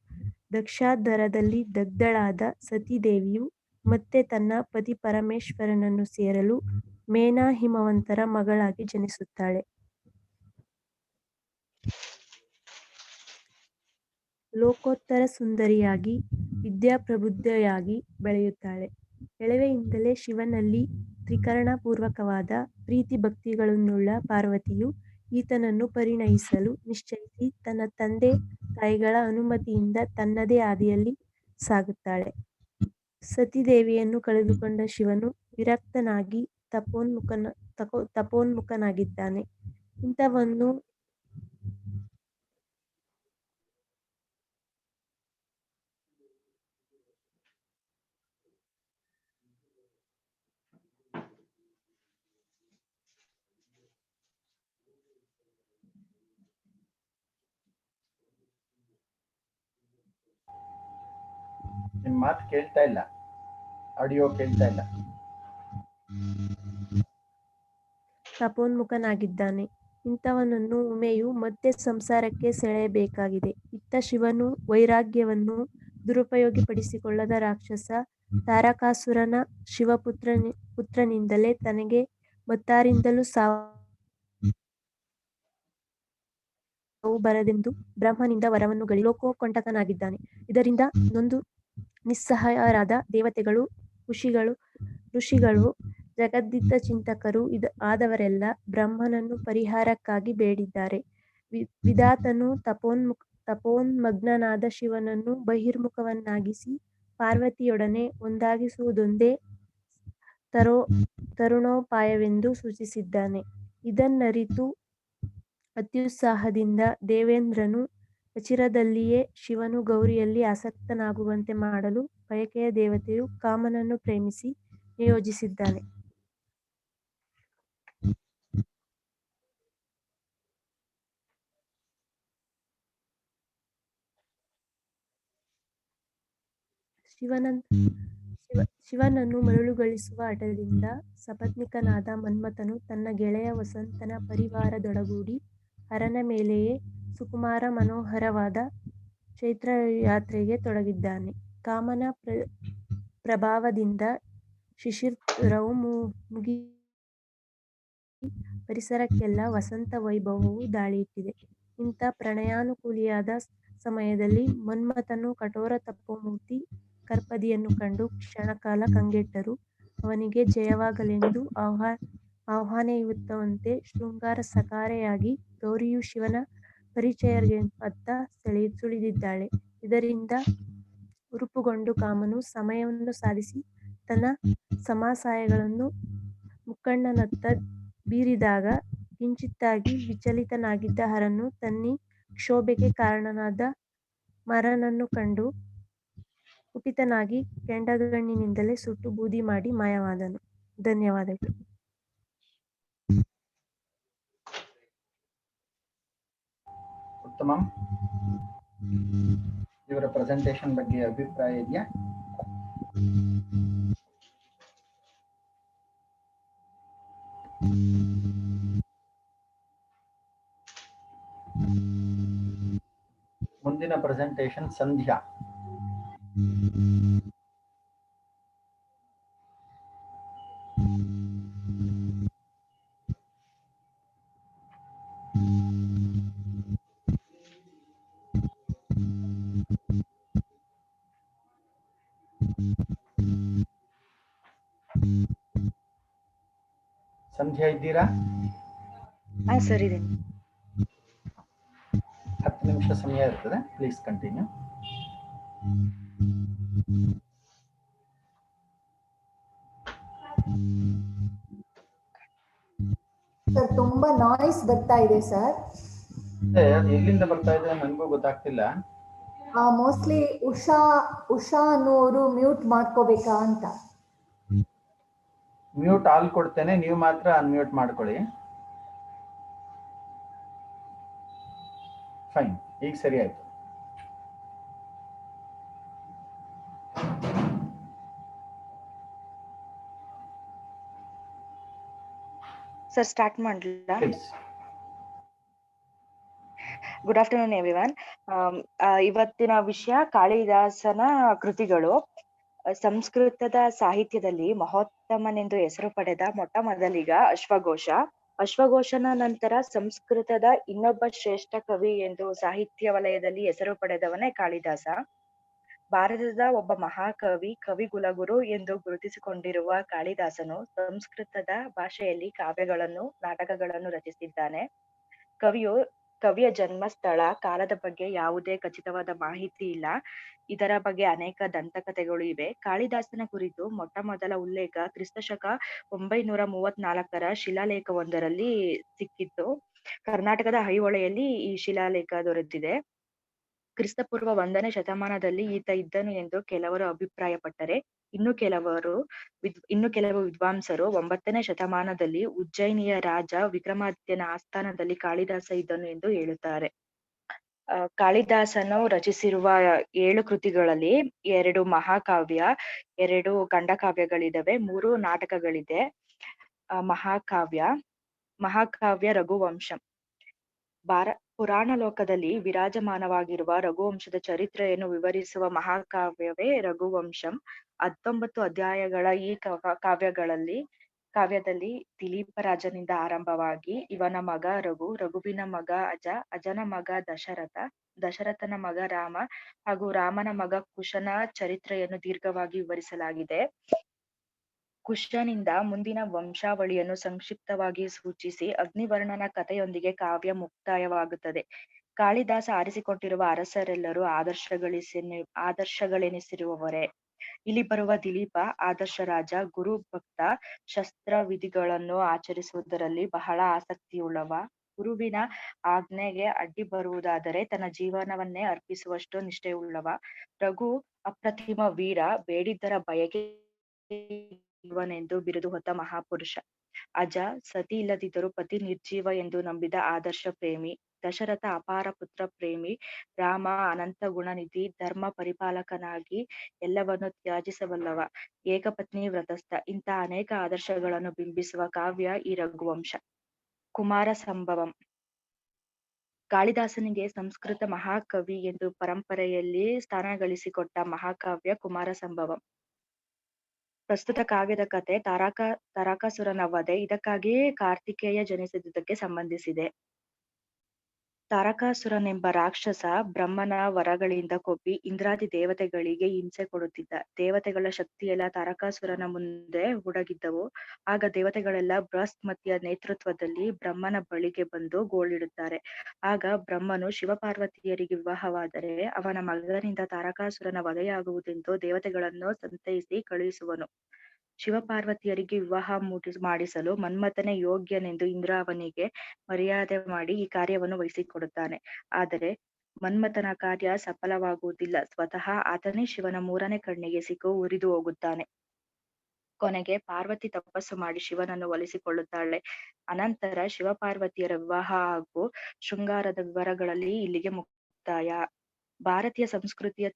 ದಕ್ಷಾಧ್ವರದಲ್ಲಿ ದಗ್ಧಳಾದ ಸತೀದೇವಿಯು ಮತ್ತೆ ತನ್ನ ಪತಿ ಪರಮೇಶ್ವರನನ್ನು ಸೇರಲು ಮೇನಾ ಹಿಮವಂತರ ಮಗಳಾಗಿ ಜನಿಸುತ್ತಾಳೆ. ಲೋಕೋತ್ತರ ಸುಂದರಿಯಾಗಿ, ವಿದ್ಯಾಪ್ರಬುದ್ಧೆಯಾಗಿ ಬೆಳೆಯುತ್ತಾಳೆ. ಎಳವೆಯಿಂದಲೇ ಶಿವನಲ್ಲಿ ತ್ರಿಕರಣಪೂರ್ವಕವಾದ ಪ್ರೀತಿ ಭಕ್ತಿಗಳನ್ನುಳ್ಳ ಪಾರ್ವತಿಯು ಈತನನ್ನು ಪರಿಣಯಿಸಲು ನಿಶ್ಚಯಿಸಿ ತನ್ನ ತಂದೆ ತಾಯಿಗಳ ಅನುಮತಿಯಿಂದ ತನ್ನದೇ ಹಾದಿಯಲ್ಲಿ ಸಾಗುತ್ತಾಳೆ. ಸತೀದೇವಿಯನ್ನು ಕಳೆದುಕೊಂಡ ಶಿವನು ವಿರಕ್ತನಾಗಿ ತಪೋನ್ಮುಖನಾಗಿದ್ದಾನೆ. ಇಂಥವನ್ನು ನಿಮ್ಮ ಮಾತು ಕೇಳ್ತಾ ಇಲ್ಲ, ಆಡಿಯೋ ಕೇಳ್ತಾ ಇಲ್ಲ. ತಪೋನ್ಮುಖನಾಗಿದ್ದಾನೆ. ಇಂಥವನನ್ನು ಉಮೆಯು ಮತ್ತೆ ಸಂಸಾರಕ್ಕೆ ಸೆಳೆಯಬೇಕಾಗಿದೆ. ಇತ್ತ ಶಿವನು ವೈರಾಗ್ಯವನ್ನು ದುರುಪಯೋಗಪಡಿಸಿಕೊಳ್ಳದ ರಾಕ್ಷಸ ತಾರಕಾಸುರನ ಶಿವಪುತ್ರನಿಂದಲೇ ತನಗೆ ಮತ್ತಾರಿಂದಲೂ ಬರದೆಂದು ಬ್ರಹ್ಮನಿಂದ ವರವನ್ನು ಲೋಕೋಕೊಂಟಕನಾಗಿದ್ದಾನೆ. ಇದರಿಂದ ನೊಂದು ನಿಸ್ಸಹಾಯರಾದ ದೇವತೆಗಳು, ಋಷಿಗಳು, ಜಗದ್ದಿತ್ತ ಚಿಂತಕರು ಆದವರೆಲ್ಲ ಬ್ರಹ್ಮನನ್ನು ಪರಿಹಾರಕ್ಕಾಗಿ ಬೇಡಿದ್ದಾರೆ. ವಿಧಾತನು ತಪೋನ್ಮಗ್ನನಾದ ಶಿವನನ್ನು ಬಹಿರ್ಮುಖವನ್ನಾಗಿಸಿ ಪಾರ್ವತಿಯೊಡನೆ ಒಂದಾಗಿಸುವುದೊಂದೇ ತರುಣೋಪಾಯವೆಂದು ಸೂಚಿಸಿದ್ದಾನೆ. ಇದನ್ನರಿತು ಅತ್ಯುತ್ಸಾಹದಿಂದ ದೇವೇಂದ್ರನು ಅಚಿರದಲ್ಲಿಯೇ ಶಿವನು ಗೌರಿಯಲ್ಲಿ ಆಸಕ್ತನಾಗುವಂತೆ ಮಾಡಲು ಬಯಕೆಯ ದೇವತೆಯು ಕಾಮನನ್ನು ಪ್ರೇಮಿಸಿ ನಿಯೋಜಿಸಿದ್ದಾನೆ. ಶಿವನನ್ನು ಮರಳುಗೊಳಿಸುವ ಹಠದಿಂದ ಸಪತ್ನಿಕನಾದ ಮನ್ಮಥನು ತನ್ನ ಗೆಳೆಯ ವಸಂತನ ಪರಿವಾರದೊಡಗೂಡಿ ಹರನ ಮೇಲೆಯೇ ಸುಕುಮಾರ ಮನೋಹರವಾದ ಚೈತ್ರಯಾತ್ರೆಗೆ ತೊಡಗಿದ್ದಾನೆ. ಕಾಮನ ಪ್ರಭಾವದಿಂದ ಶಿಶಿರವು ಮುಗಿ ಪರಿಸರಕ್ಕೆಲ್ಲ ವಸಂತ ವೈಭವವು ದಾಳಿಯಿಟ್ಟಿದೆ. ಇಂಥ ಪ್ರಣಯಾನುಕೂಲಿಯಾದ ಸಮಯದಲ್ಲಿ ಮನ್ಮಥನು ಕಠೋರ ತಪೋಮೂರ್ತಿ ಕರ್ಪದಿಯನ್ನು ಕಂಡು ಕ್ಷಣಕಾಲ ಕಂಗೆಟ್ಟರೂ ಅವನಿಗೆ ಜಯವಾಗಲೆಂದು ಆಹ್ವಾನೆಯುತ್ತವಂತೆ ಶೃಂಗಾರ ಸಕಾರೆಯಾಗಿ ಗೌರಿಯು ಶಿವನ ಪರಿಚರ್ಯೆಯತ್ತ ಸುಳಿದಿದ್ದಾಳೆ. ಇದರಿಂದ ಉರುಪುಗೊಂಡು ಕಾಮನು ಸಮಯವನ್ನು ಸಾಧಿಸಿ ತನ್ನ ಸಮಾಸಾಯಗಳನ್ನು ಮುಕ್ಕಣ್ಣನತ್ತ ಬೀರಿದಾಗ ಕಿಂಚಿತ್ತಾಗಿ ವಿಚಲಿತನಾಗಿದ್ದ ಹರನು ತನ್ನಿ ಕ್ಷೋಭೆಗೆ ಕಾರಣನಾದ ಮರನನ್ನು ಕಂಡು ಕುಪಿತನಾಗಿ ಕೆಂಡಗಣ್ಣಿನಿಂದಲೇ ಸುಟ್ಟು ಬೂದಿ ಮಾಡಿ ಮಾಯವಾದನು. ಧನ್ಯವಾದಗಳು. ಉತ್ತಮ. ಇವರ ಪ್ರೆಸೆಂಟೇಷನ್ ಬಗ್ಗೆ ಅಭಿಪ್ರಾಯ ಇದೆಯಾ? ಮುಂದಿನ ಪ್ರೆಸೆಂಟೇಷನ್ ಸಂಧ್ಯಾ. ಸಂಧ್ಯಾ ಇದ್ದೀರಾ? ಸರ್ ಇದ್ದೀನಿ. 10 ನಿಮಿಷ ಸಮಯ ಇರ್ತದೆ. Please continue. ಸರ್ ತುಂಬಾ ನಾಯ್ಸ್ ಬರ್ತಾ ಇದೆ ಸರ್. ಎಲ್ಲಿಂದ ಬರ್ತಾ ಇದೆ ನನಗೂ ಗೊತ್ತಾಗ್ತಿಲ್ಲ. ಮೋಸ್ಟ್ಲಿ ಉಷಾ ಅನ್ನೋರು ಮ್ಯೂಟ್ ಮಾಡ್ಕೋಬೇಕಾ ಅಂತ. ಮ್ಯೂಟ್ ಆಲ್ ಕೊಡ್ತೇನೆ, ನೀವು ಮಾತ್ರ ಅನ್ಮ್ಯೂಟ್ ಮಾಡ್ಕೊಳ್ಳಿ. ಫೈನ್, ಈಗ ಸರಿ ಆಯ್ತು. ಸರ್ ಸ್ಟಾರ್ಟ್ ಮಾಡ್ಲಾ? ಪ್ಲೀಸ್. Good afternoon everyone. ಇವತ್ತಿನ ವಿಷಯ ಕಾಳಿದಾಸನ ಕೃತಿಗಳು. ಸಂಸ್ಕೃತದ ಸಾಹಿತ್ಯದಲ್ಲಿ ಮಹೋತ್ತಮನೆಂದು ಹೆಸರು ಪಡೆದ ಮೊಟ್ಟ ಮೊದಲಿಗ ಅಶ್ವಘೋಷ. ಅಶ್ವಘೋಷನ ನಂತರ ಸಂಸ್ಕೃತದ ಇನ್ನೊಬ್ಬ ಶ್ರೇಷ್ಠ ಕವಿ ಎಂದು ಸಾಹಿತ್ಯ ವಲಯದಲ್ಲಿ ಹೆಸರು ಪಡೆದವನೇ ಕಾಳಿದಾಸ. ಭಾರತದ ಒಬ್ಬ ಮಹಾಕವಿ, ಕವಿಕುಲಗುರು ಎಂದು ಗುರುತಿಸಿಕೊಂಡಿರುವ ಕಾಳಿದಾಸನು ಸಂಸ್ಕೃತದ ಭಾಷೆಯಲ್ಲಿ ಕಾವ್ಯಗಳನ್ನು, ನಾಟಕಗಳನ್ನು ರಚಿಸಿದ್ದಾನೆ. ಕವಿಯ ಜನ್ಮಸ್ಥಳ, ಕಾಲದ ಬಗ್ಗೆ ಯಾವುದೇ ಖಚಿತವಾದ ಮಾಹಿತಿ ಇಲ್ಲ. ಇದರ ಬಗ್ಗೆ ಅನೇಕ ದಂತಕಥೆಗಳು ಇವೆ. ಕಾಳಿದಾಸನ ಕುರಿತು ಮೊಟ್ಟ ಮೊದಲ ಉಲ್ಲೇಖ ಕ್ರಿಸ್ತಶಕ 934 ಶಿಲಾಲೇಖವೊಂದರಲ್ಲಿ ಸಿಕ್ಕಿತ್ತು. ಕರ್ನಾಟಕದ ಐಹೊಳೆಯಲ್ಲಿ ಈ ಶಿಲಾಲೇಖ ದೊರೆತಿದೆ. ಕ್ರಿಸ್ತಪೂರ್ವ 1ನೇ ಶತಮಾನದಲ್ಲಿ ಈತ ಇದ್ದನು ಎಂದು ಕೆಲವರು ಅಭಿಪ್ರಾಯಪಟ್ಟರೆ, ಇನ್ನು ಕೆಲವು ವಿದ್ವಾಂಸರು 9ನೇ ಶತಮಾನದಲ್ಲಿ ಉಜ್ಜಯಿನಿಯ ರಾಜ ವಿಕ್ರಮಾದಿತ್ಯನ ಆಸ್ಥಾನದಲ್ಲಿ ಕಾಳಿದಾಸ ಇದ್ದನು ಎಂದು ಹೇಳುತ್ತಾರೆ. ಕಾಳಿದಾಸನು ರಚಿಸಿರುವ 7 ಕೃತಿಗಳಲ್ಲಿ 2 ಮಹಾಕಾವ್ಯ, 2 ಖಂಡಕಾವ್ಯಗಳಿದಾವೆ, 3 ನಾಟಕಗಳಿದೆ. ಮಹಾಕಾವ್ಯ ರಘುವಂಶಂ. ಪುರಾಣ ಲೋಕದಲ್ಲಿ ವಿರಾಜಮಾನವಾಗಿರುವ ರಘುವಂಶದ ಚರಿತ್ರೆಯನ್ನು ವಿವರಿಸುವ ಮಹಾಕಾವ್ಯವೇ ರಘುವಂಶಂ. 19 ಅಧ್ಯಾಯಗಳ ಈ ಕಾವ್ಯಗಳಲ್ಲಿ ಕಾವ್ಯದಲ್ಲಿ ದಿಲೀಪ ರಾಜನಿಂದ ಆರಂಭವಾಗಿ ಇವನ ಮಗ ರಘು, ರಘುವಿನ ಮಗ ಅಜ, ಅಜನ ಮಗ ದಶರಥ, ದಶರಥನ ಮಗ ರಾಮ ಹಾಗೂ ರಾಮನ ಮಗ ಕುಶನ ಚರಿತ್ರೆಯನ್ನು ದೀರ್ಘವಾಗಿ ವಿವರಿಸಲಾಗಿದೆ. ಕುಶನಿಂದ ಮುಂದಿನ ವಂಶಾವಳಿಯನ್ನು ಸಂಕ್ಷಿಪ್ತವಾಗಿ ಸೂಚಿಸಿ ಅಗ್ನಿವರ್ಣನ ಕಥೆಯೊಂದಿಗೆ ಕಾವ್ಯ ಮುಕ್ತಾಯವಾಗುತ್ತದೆ. ಕಾಳಿದಾಸ ಆರಿಸಿಕೊಂಡಿರುವ ಅರಸರೆಲ್ಲರೂ ಆದರ್ಶಗಳೆನಿಸಿರುವವರೇ. ಇಲ್ಲಿ ಬರುವ ದಿಲೀಪ ಆದರ್ಶ ರಾಜ, ಗುರು ಭಕ್ತ, ಶಸ್ತ್ರ ವಿಧಿಗಳನ್ನು ಆಚರಿಸುವುದರಲ್ಲಿ ಬಹಳ ಆಸಕ್ತಿಯುಳ್ಳವ, ಗುರುವಿನ ಆಜ್ಞೆಗೆ ಅಡ್ಡಿ ಬರುವುದಾದರೆ ತನ್ನ ಜೀವನವನ್ನೇ ಅರ್ಪಿಸುವಷ್ಟು ನಿಷ್ಠೆಯುಳ್ಳವ. ರಘು ಅಪ್ರತಿಮ ವೀರ, ಬೇಡಿದ್ದರ ಬಯಕೆ ಇವನೆಂದು ಬಿರುದು ಹೊತ್ತ ಮಹಾಪುರುಷ. ಅಜ ಸತಿ ಇಲ್ಲದಿದ್ದರೂ ಪತಿ ನಿರ್ಜೀವ ಎಂದು ನಂಬಿದ ಆದರ್ಶ ಪ್ರೇಮಿ. ದಶರಥ ಅಪಾರ ಪುತ್ರ ಪ್ರೇಮಿ. ರಾಮ ಅನಂತ ಗುಣನಿಧಿ, ಧರ್ಮ ಪರಿಪಾಲಕನಾಗಿ ಎಲ್ಲವನ್ನು ತ್ಯಜಿಸಬಲ್ಲವ, ಏಕಪತ್ನಿ ವ್ರತಸ್ಥ. ಇಂಥ ಅನೇಕ ಆದರ್ಶಗಳನ್ನು ಬಿಂಬಿಸುವ ಕಾವ್ಯ ಈ ರಘುವಂಶ. ಕುಮಾರ ಸಂಭವಂ. ಕಾಳಿದಾಸನಿಗೆ ಸಂಸ್ಕೃತ ಮಹಾಕವಿ ಎಂದು ಪರಂಪರೆಯಲ್ಲಿ ಸ್ಥಾನ ಗಳಿಸಿಕೊಟ್ಟ ಮಹಾಕಾವ್ಯ ಕುಮಾರ ಸಂಭವಂ. ಪ್ರಸ್ತುತ ಕಾವ್ಯದ ಕಥೆ ತಾರಕಾಸುರನ ವಧೆ. ಇದಕ್ಕಾಗಿ ಕಾರ್ತಿಕೇಯ ಜನಿಸಿದುದಕ್ಕೆ ಸಂಬಂಧಿಸಿದೆ. ತಾರಕಾಸುರನೆಂಬ ರಾಕ್ಷಸ ಬ್ರಹ್ಮನ ವರಗಳಿಂದ ಕೊಬ್ಬಿ ಇಂದ್ರಾದಿ ದೇವತೆಗಳಿಗೆ ಹಿಂಸೆ ಕೊಡುತ್ತಿದ್ದ. ದೇವತೆಗಳ ಶಕ್ತಿಯೆಲ್ಲ ತಾರಕಾಸುರನ ಮುಂದೆ ಹುಡುಗಿದ್ದವು. ಆಗ ದೇವತೆಗಳೆಲ್ಲ ಬೃಹಸ್ಪತಿಯ ನೇತೃತ್ವದಲ್ಲಿ ಬ್ರಹ್ಮನ ಬಳಿಗೆ ಬಂದು ಗೋಳಿಡುತ್ತಾರೆ. ಆಗ ಬ್ರಹ್ಮನು ಶಿವಪಾರ್ವತಿಯರಿಗೆ ವಿವಾಹವಾದರೆ ಅವನ ಮಗನಿಂದ ತಾರಕಾಸುರನ ವಧೆಯಾಗುವುದೆಂದು ದೇವತೆಗಳನ್ನು ಸಂತೈಸಿ ಕಳುಹಿಸುವನು. ಶಿವಪಾರ್ವತಿಯರಿಗೆ ವಿವಾಹ ಮಾಡಿಸಲು ಮನ್ಮಥನೇ ಯೋಗ್ಯನೆಂದು ಇಂದ್ರ ಅವನಿಗೆ ಮರ್ಯಾದೆ ಮಾಡಿ ಈ ಕಾರ್ಯವನ್ನು ವಹಿಸಿಕೊಡುತ್ತಾನೆ. ಆದರೆ ಮನ್ಮಥನ ಕಾರ್ಯ ಸಫಲವಾಗುವುದಿಲ್ಲ. ಸ್ವತಃ ಆತನೇ ಶಿವನ ಮೂರನೇ ಕಣ್ಣಿಗೆ ಸಿಕ್ಕು ಉರಿದು ಹೋಗುತ್ತಾನೆ. ಕೊನೆಗೆ ಪಾರ್ವತಿ ತಪಸ್ಸು ಮಾಡಿ ಶಿವನನ್ನು ಒಲಿಸಿಕೊಳ್ಳುತ್ತಾಳೆ. ಅನಂತರ ಶಿವಪಾರ್ವತಿಯರ ವಿವಾಹ ಹಾಗೂ ಶೃಂಗಾರದ ವಿವರಗಳಲ್ಲಿ ಇಲ್ಲಿಗೆ ಮುಕ್ತಾಯ. ಭಾರತೀಯ ಸಂಸ್ಕೃತಿಯ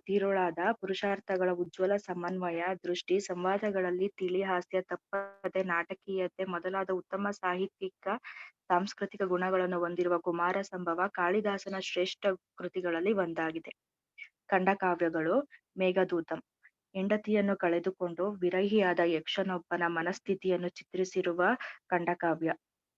ತಿರುಳಾದ ಪುರುಷಾರ್ಥಗಳ ಉಜ್ವಲ ಸಮನ್ವಯ, ದೃಷ್ಟಿ, ಸಂವಾದಗಳಲ್ಲಿ ತಿಳಿ ಹಾಸ್ಯ, ತಪ್ಪದೆ ನಾಟಕೀಯತೆ ಮೊದಲಾದ ಉತ್ತಮ ಸಾಹಿತ್ಯಿಕ ಸಾಂಸ್ಕೃತಿಕ ಗುಣಗಳನ್ನು ಹೊಂದಿರುವ ಕುಮಾರ ಸಂಭವ ಕಾಳಿದಾಸನ ಶ್ರೇಷ್ಠ ಕೃತಿಗಳಲ್ಲಿ ಒಂದಾಗಿದೆ. ಖಂಡಕಾವ್ಯಗಳು. ಮೇಘದೂತಂ. ಹೆಂಡತಿಯನ್ನು ಕಳೆದುಕೊಂಡು ವಿರಹಿಯಾದ ಯಕ್ಷನೊಬ್ಬನ ಮನಸ್ಥಿತಿಯನ್ನು ಚಿತ್ರಿಸಿರುವ ಖಂಡಕಾವ್ಯ.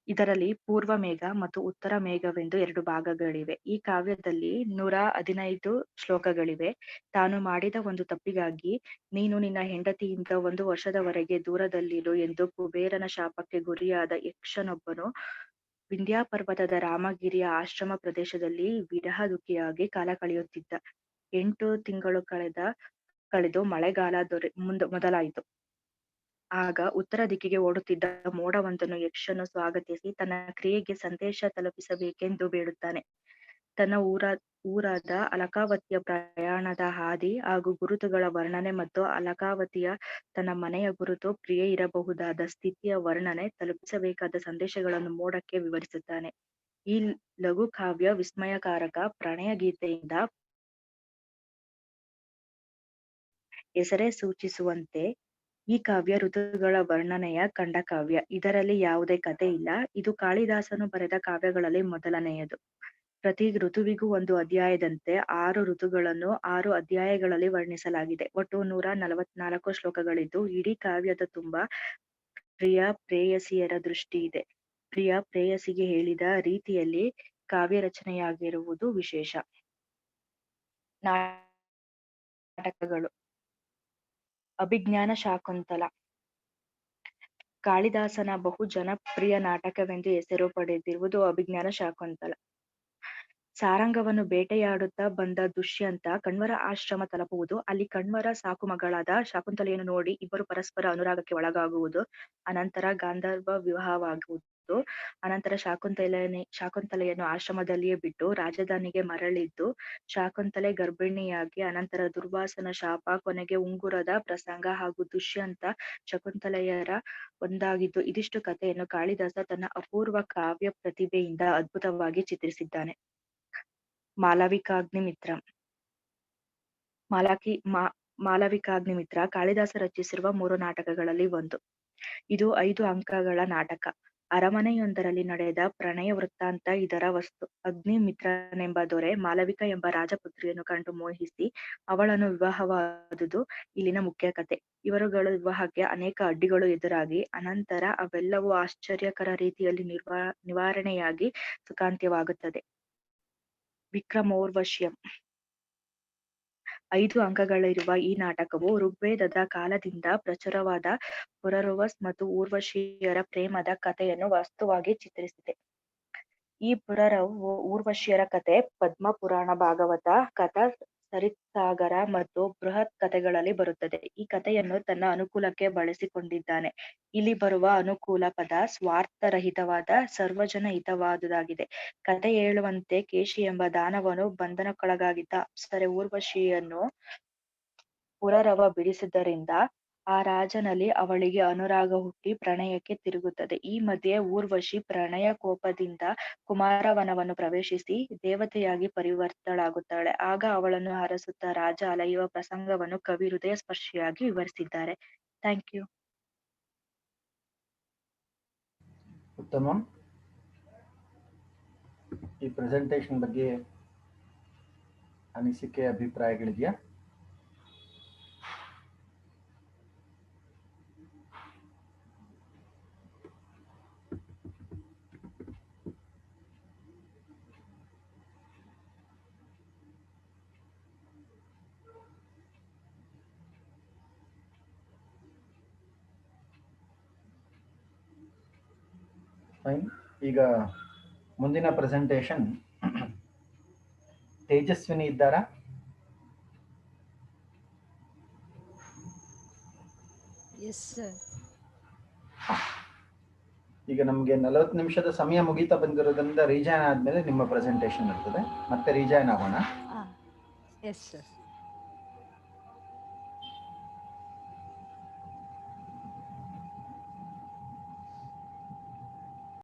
ಇದರಲ್ಲಿ ಪೂರ್ವ ಮೇಘ ಮತ್ತು ಉತ್ತರ ಮೇಘವೆಂದು 2 ಭಾಗಗಳಿವೆ. ಈ ಕಾವ್ಯದಲ್ಲಿ 115 ಶ್ಲೋಕಗಳಿವೆ. ತಾನು ಮಾಡಿದ ಒಂದು ತಪ್ಪಿಗಾಗಿ ನೀನು ನಿನ್ನ ಹೆಂಡತಿಯಿಂದ 1 ವರ್ಷದವರೆಗೆ ದೂರದಲ್ಲಿರು ಎಂದು ಕುಬೇರನ ಶಾಪಕ್ಕೆ ಗುರಿಯಾದ ಯಕ್ಷನೊಬ್ಬನು ವಿಂಧ್ಯಾಪರ್ವತದ ರಾಮಗಿರಿಯ ಆಶ್ರಮ ಪ್ರದೇಶದಲ್ಲಿ ವಿರಹ ದುಃಖಿಯಾಗಿ ಕಾಲ ಕಳೆಯುತ್ತಿದ್ದ. 8 ತಿಂಗಳು ಕಳೆದು ಮಳೆಗಾಲ ಮೊದಲಾಯಿತು. ಆಗ ಉತ್ತರ ದಿಕ್ಕಿಗೆ ಓಡುತ್ತಿದ್ದ ಮೋಡವೊಂದನ್ನು ಯಕ್ಷನು ಸ್ವಾಗತಿಸಿ ತನ್ನ ಕ್ರಿಯೆಗೆ ಸಂದೇಶ ತಲುಪಿಸಬೇಕೆಂದು ಬೇಡುತ್ತಾನೆ. ತನ್ನ ಊರಾದ ಅಲಕಾವತಿಯ ಪ್ರಯಾಣದ ಹಾದಿ ಹಾಗೂ ಗುರುತುಗಳ ವರ್ಣನೆ ಮತ್ತು ಅಲಕಾವತಿಯ ತನ್ನ ಮನೆಯ ಗುರುತು, ಪ್ರಿಯೆ ಇರಬಹುದಾದ ಸ್ಥಿತಿಯ ವರ್ಣನೆ, ತಲುಪಿಸಬೇಕಾದ ಸಂದೇಶಗಳನ್ನು ಮೋಡಕ್ಕೆ ವಿವರಿಸುತ್ತಾನೆ. ಈ ಲಘು ಕಾವ್ಯ ವಿಸ್ಮಯಕಾರಕ ಪ್ರಣಯ ಗೀತೆಯಿಂದ ಹೆಸರೇ ಸೂಚಿಸುವಂತೆ ಈ ಕಾವ್ಯ ಋತುಗಳ ವರ್ಣನೆಯ ಖಂಡಕಾವ್ಯ. ಇದರಲ್ಲಿ ಯಾವುದೇ ಕಥೆ ಇಲ್ಲ. ಇದು ಕಾಳಿದಾಸನು ಬರೆದ ಕಾವ್ಯಗಳಲ್ಲಿ ಮೊದಲನೆಯದು. ಪ್ರತಿ ಋತುವಿಗೂ 1 ಅಧ್ಯಾಯದಂತೆ 6 ಋತುಗಳನ್ನು 6 ಅಧ್ಯಾಯಗಳಲ್ಲಿ ವರ್ಣಿಸಲಾಗಿದೆ. ಒಟ್ಟು 144 ಶ್ಲೋಕಗಳಿದ್ದು ಇಡೀ ಕಾವ್ಯದ ತುಂಬ ಪ್ರಿಯ ಪ್ರೇಯಸಿಯರ ದೃಷ್ಟಿ ಇದೆ. ಪ್ರಿಯ ಪ್ರೇಯಸಿಗೆ ಹೇಳಿದ ರೀತಿಯಲ್ಲಿ ಕಾವ್ಯ ರಚನೆಯಾಗಿರುವುದು ವಿಶೇಷ. ನಾಟಕಗಳು. ಅಭಿಜ್ಞಾನ ಶಾಕುಂತಲ. ಕಾಳಿದಾಸನ ಬಹು ಜನಪ್ರಿಯ ನಾಟಕವೆಂದು ಹೆಸರು ಪಡೆದಿರುವುದು ಅಭಿಜ್ಞಾನ ಶಾಕುಂತಲ. ಸಾರಂಗವನ್ನು ಬೇಟೆಯಾಡುತ್ತಾ ಬಂದ ದುಷ್ಯಂತ ಕಣ್ವರ ಆಶ್ರಮ ತಲುಪುವುದು. ಅಲ್ಲಿ ಕಣ್ವರ ಸಾಕು ಮಗಳಾದ ಶಾಕುಂತಲೆಯನ್ನು ನೋಡಿ ಇಬ್ಬರು ಪರಸ್ಪರ ಅನುರಾಗಕ್ಕೆ ಒಳಗಾಗುವುದು. ಅನಂತರ ಗಾಂಧರ್ವ ವಿವಾಹವಾಗುವುದು. ಅನಂತರ ಶಾಕುಂತಲೆಯನ್ನು ಆಶ್ರಮದಲ್ಲಿಯೇ ಬಿಟ್ಟು ರಾಜಧಾನಿಗೆ ಮರಳಿದ್ದು ಶಾಕುಂತಲೆ ಗರ್ಭಿಣಿಯಾಗಿ ಅನಂತರ ದುರ್ವಾಸನ ಶಾಪ, ಕೊನೆಗೆ ಉಂಗುರದ ಪ್ರಸಂಗ ಹಾಗೂ ದುಷ್ಯಂತ ಶಕುಂತಲೆಯರ ಒಂದಾಗಿದ್ದು. ಇದಿಷ್ಟು ಕಥೆಯನ್ನು ಕಾಳಿದಾಸ ತನ್ನ ಅಪೂರ್ವ ಕಾವ್ಯ ಪ್ರತಿಭೆಯಿಂದ ಅದ್ಭುತವಾಗಿ ಚಿತ್ರಿಸಿದ್ದಾನೆ. ಮಾಲವಿಕಾಗ್ನಿಮಿತ್ರ. ಮಾಲವಿಕಾಗ್ನಿಮಿತ್ರ ಕಾಳಿದಾಸ ರಚಿಸಿರುವ 3 ನಾಟಕಗಳಲ್ಲಿ ಒಂದು. ಇದು 5 ಅಂಕಗಳ ನಾಟಕ. ಅರಮನೆಯೊಂದರಲ್ಲಿ ನಡೆದ ಪ್ರಣಯ ವೃತ್ತಾಂತ ಇದರ ವಸ್ತು. ಅಗ್ನಿಮಿತ್ರನೆಂಬ ದೊರೆ ಮಾಲವಿಕ ಎಂಬ ರಾಜಪುತ್ರಿಯನ್ನು ಕಂಡು ಮೋಹಿಸಿ ಅವಳನ್ನು ವಿವಾಹವಾದುದು ಇಲ್ಲಿನ ಮುಖ್ಯ ಕಥೆ. ಇವರುಗಳ ವಿವಾಹಕ್ಕೆ ಅನೇಕ ಅಡ್ಡಿಗಳು ಎದುರಾಗಿ ಅನಂತರ ಅವೆಲ್ಲವೂ ಆಶ್ಚರ್ಯಕರ ರೀತಿಯಲ್ಲಿ ನಿವಾರಣೆಯಾಗಿ ಸುಖಾಂತ್ಯವಾಗುತ್ತದೆ. ವಿಕ್ರಮೋರ್ವಶ್ಯಂ. 5 ಅಂಕಗಳಿರುವ ಈ ನಾಟಕವು ಋಗ್ವೇದದ ಕಾಲದಿಂದ ಪ್ರಚುರವಾದ ಪುರರವಸ್ ಮತ್ತು ಊರ್ವಶಿಯರ ಪ್ರೇಮದ ಕಥೆಯನ್ನು ವಾಸ್ತವವಾಗಿ ಚಿತ್ರಿಸಿದೆ. ಈ ಪುರರವ ಊರ್ವಶಿಯರ ಕಥೆ ಪದ್ಮ ಪುರಾಣ, ಭಾಗವತ, ಕಥಾ ಸರಿತ್ಸಾಗರ ಮತ್ತು ಬೃಹತ್ ಕಥೆಗಳಲ್ಲಿ ಬರುತ್ತದೆ. ಈ ಕಥೆಯನ್ನು ತನ್ನ ಅನುಕೂಲಕ್ಕೆ ಬಳಸಿಕೊಂಡಿದ್ದಾನೆ. ಇಲ್ಲಿ ಬರುವ ಅನುಕೂಲ ಪದ ಸ್ವಾರ್ಥರಹಿತವಾದ ಸರ್ವಜನ ಹಿತವಾದುದಾಗಿದೆ. ಕಥೆ ಹೇಳುವಂತೆ ಕೇಶಿ ಎಂಬ ದಾನವನು ಬಂಧನಕ್ಕೊಳಗಾಗಿದ್ದ ಅಪ್ಸರೆ ಊರ್ವಶಿಯನ್ನು ಪುರರವ ಬಿಡಿಸಿದ್ದರಿಂದ ಆ ರಾಜನಲ್ಲಿ ಅವಳಿಗೆ ಅನುರಾಗ ಹುಟ್ಟಿ ಪ್ರಣಯಕ್ಕೆ ತಿರುಗುತ್ತದೆ. ಈ ಮಧ್ಯೆ ಊರ್ವಶಿ ಪ್ರಣಯ ಕೋಪದಿಂದ ಕುಮಾರವನವನ್ನು ಪ್ರವೇಶಿಸಿ ದೇವತೆಯಾಗಿ ಪರಿವರ್ತಳಾಗುತ್ತಾಳೆ. ಆಗ ಅವಳನ್ನು ಹರಸುತ್ತಾ ರಾಜ ಅಲೆಯುವ ಪ್ರಸಂಗವನ್ನು ಕವಿ ಹೃದಯ ಸ್ಪರ್ಶಿಯಾಗಿ ವಿವರಿಸಿದ್ದಾರೆ. Thank you. ಉತ್ತಮ. ಈ ಪ್ರೆಸೆಂಟೇಷನ್ ಬಗ್ಗೆ ಅನಿಸಿಕೆ, ಅಭಿಪ್ರಾಯಗಳಿದೆಯಾ? ಫೈನ್. ಈಗ ಮುಂದಿನ ಪ್ರೆಸೆಂಟೇಷನ್ ತೇಜಸ್ವಿನಿ ಇದ್ದಾರಾ? ಈಗ ನಮಗೆ 40 ನಿಮಿಷದ ಸಮಯ ಮುಗೀತಾ ಬಂದಿರೋದ್ರಿಂದ ರೀಜಾಯ್ನ್ ಆದ್ಮೇಲೆ ನಿಮ್ಮ ಪ್ರೆಸೆಂಟೇಷನ್ ಇರ್ತದೆ. ಮತ್ತೆ ರೀಜಾಯ್ನ್ ಆಗೋಣ. Yes sir.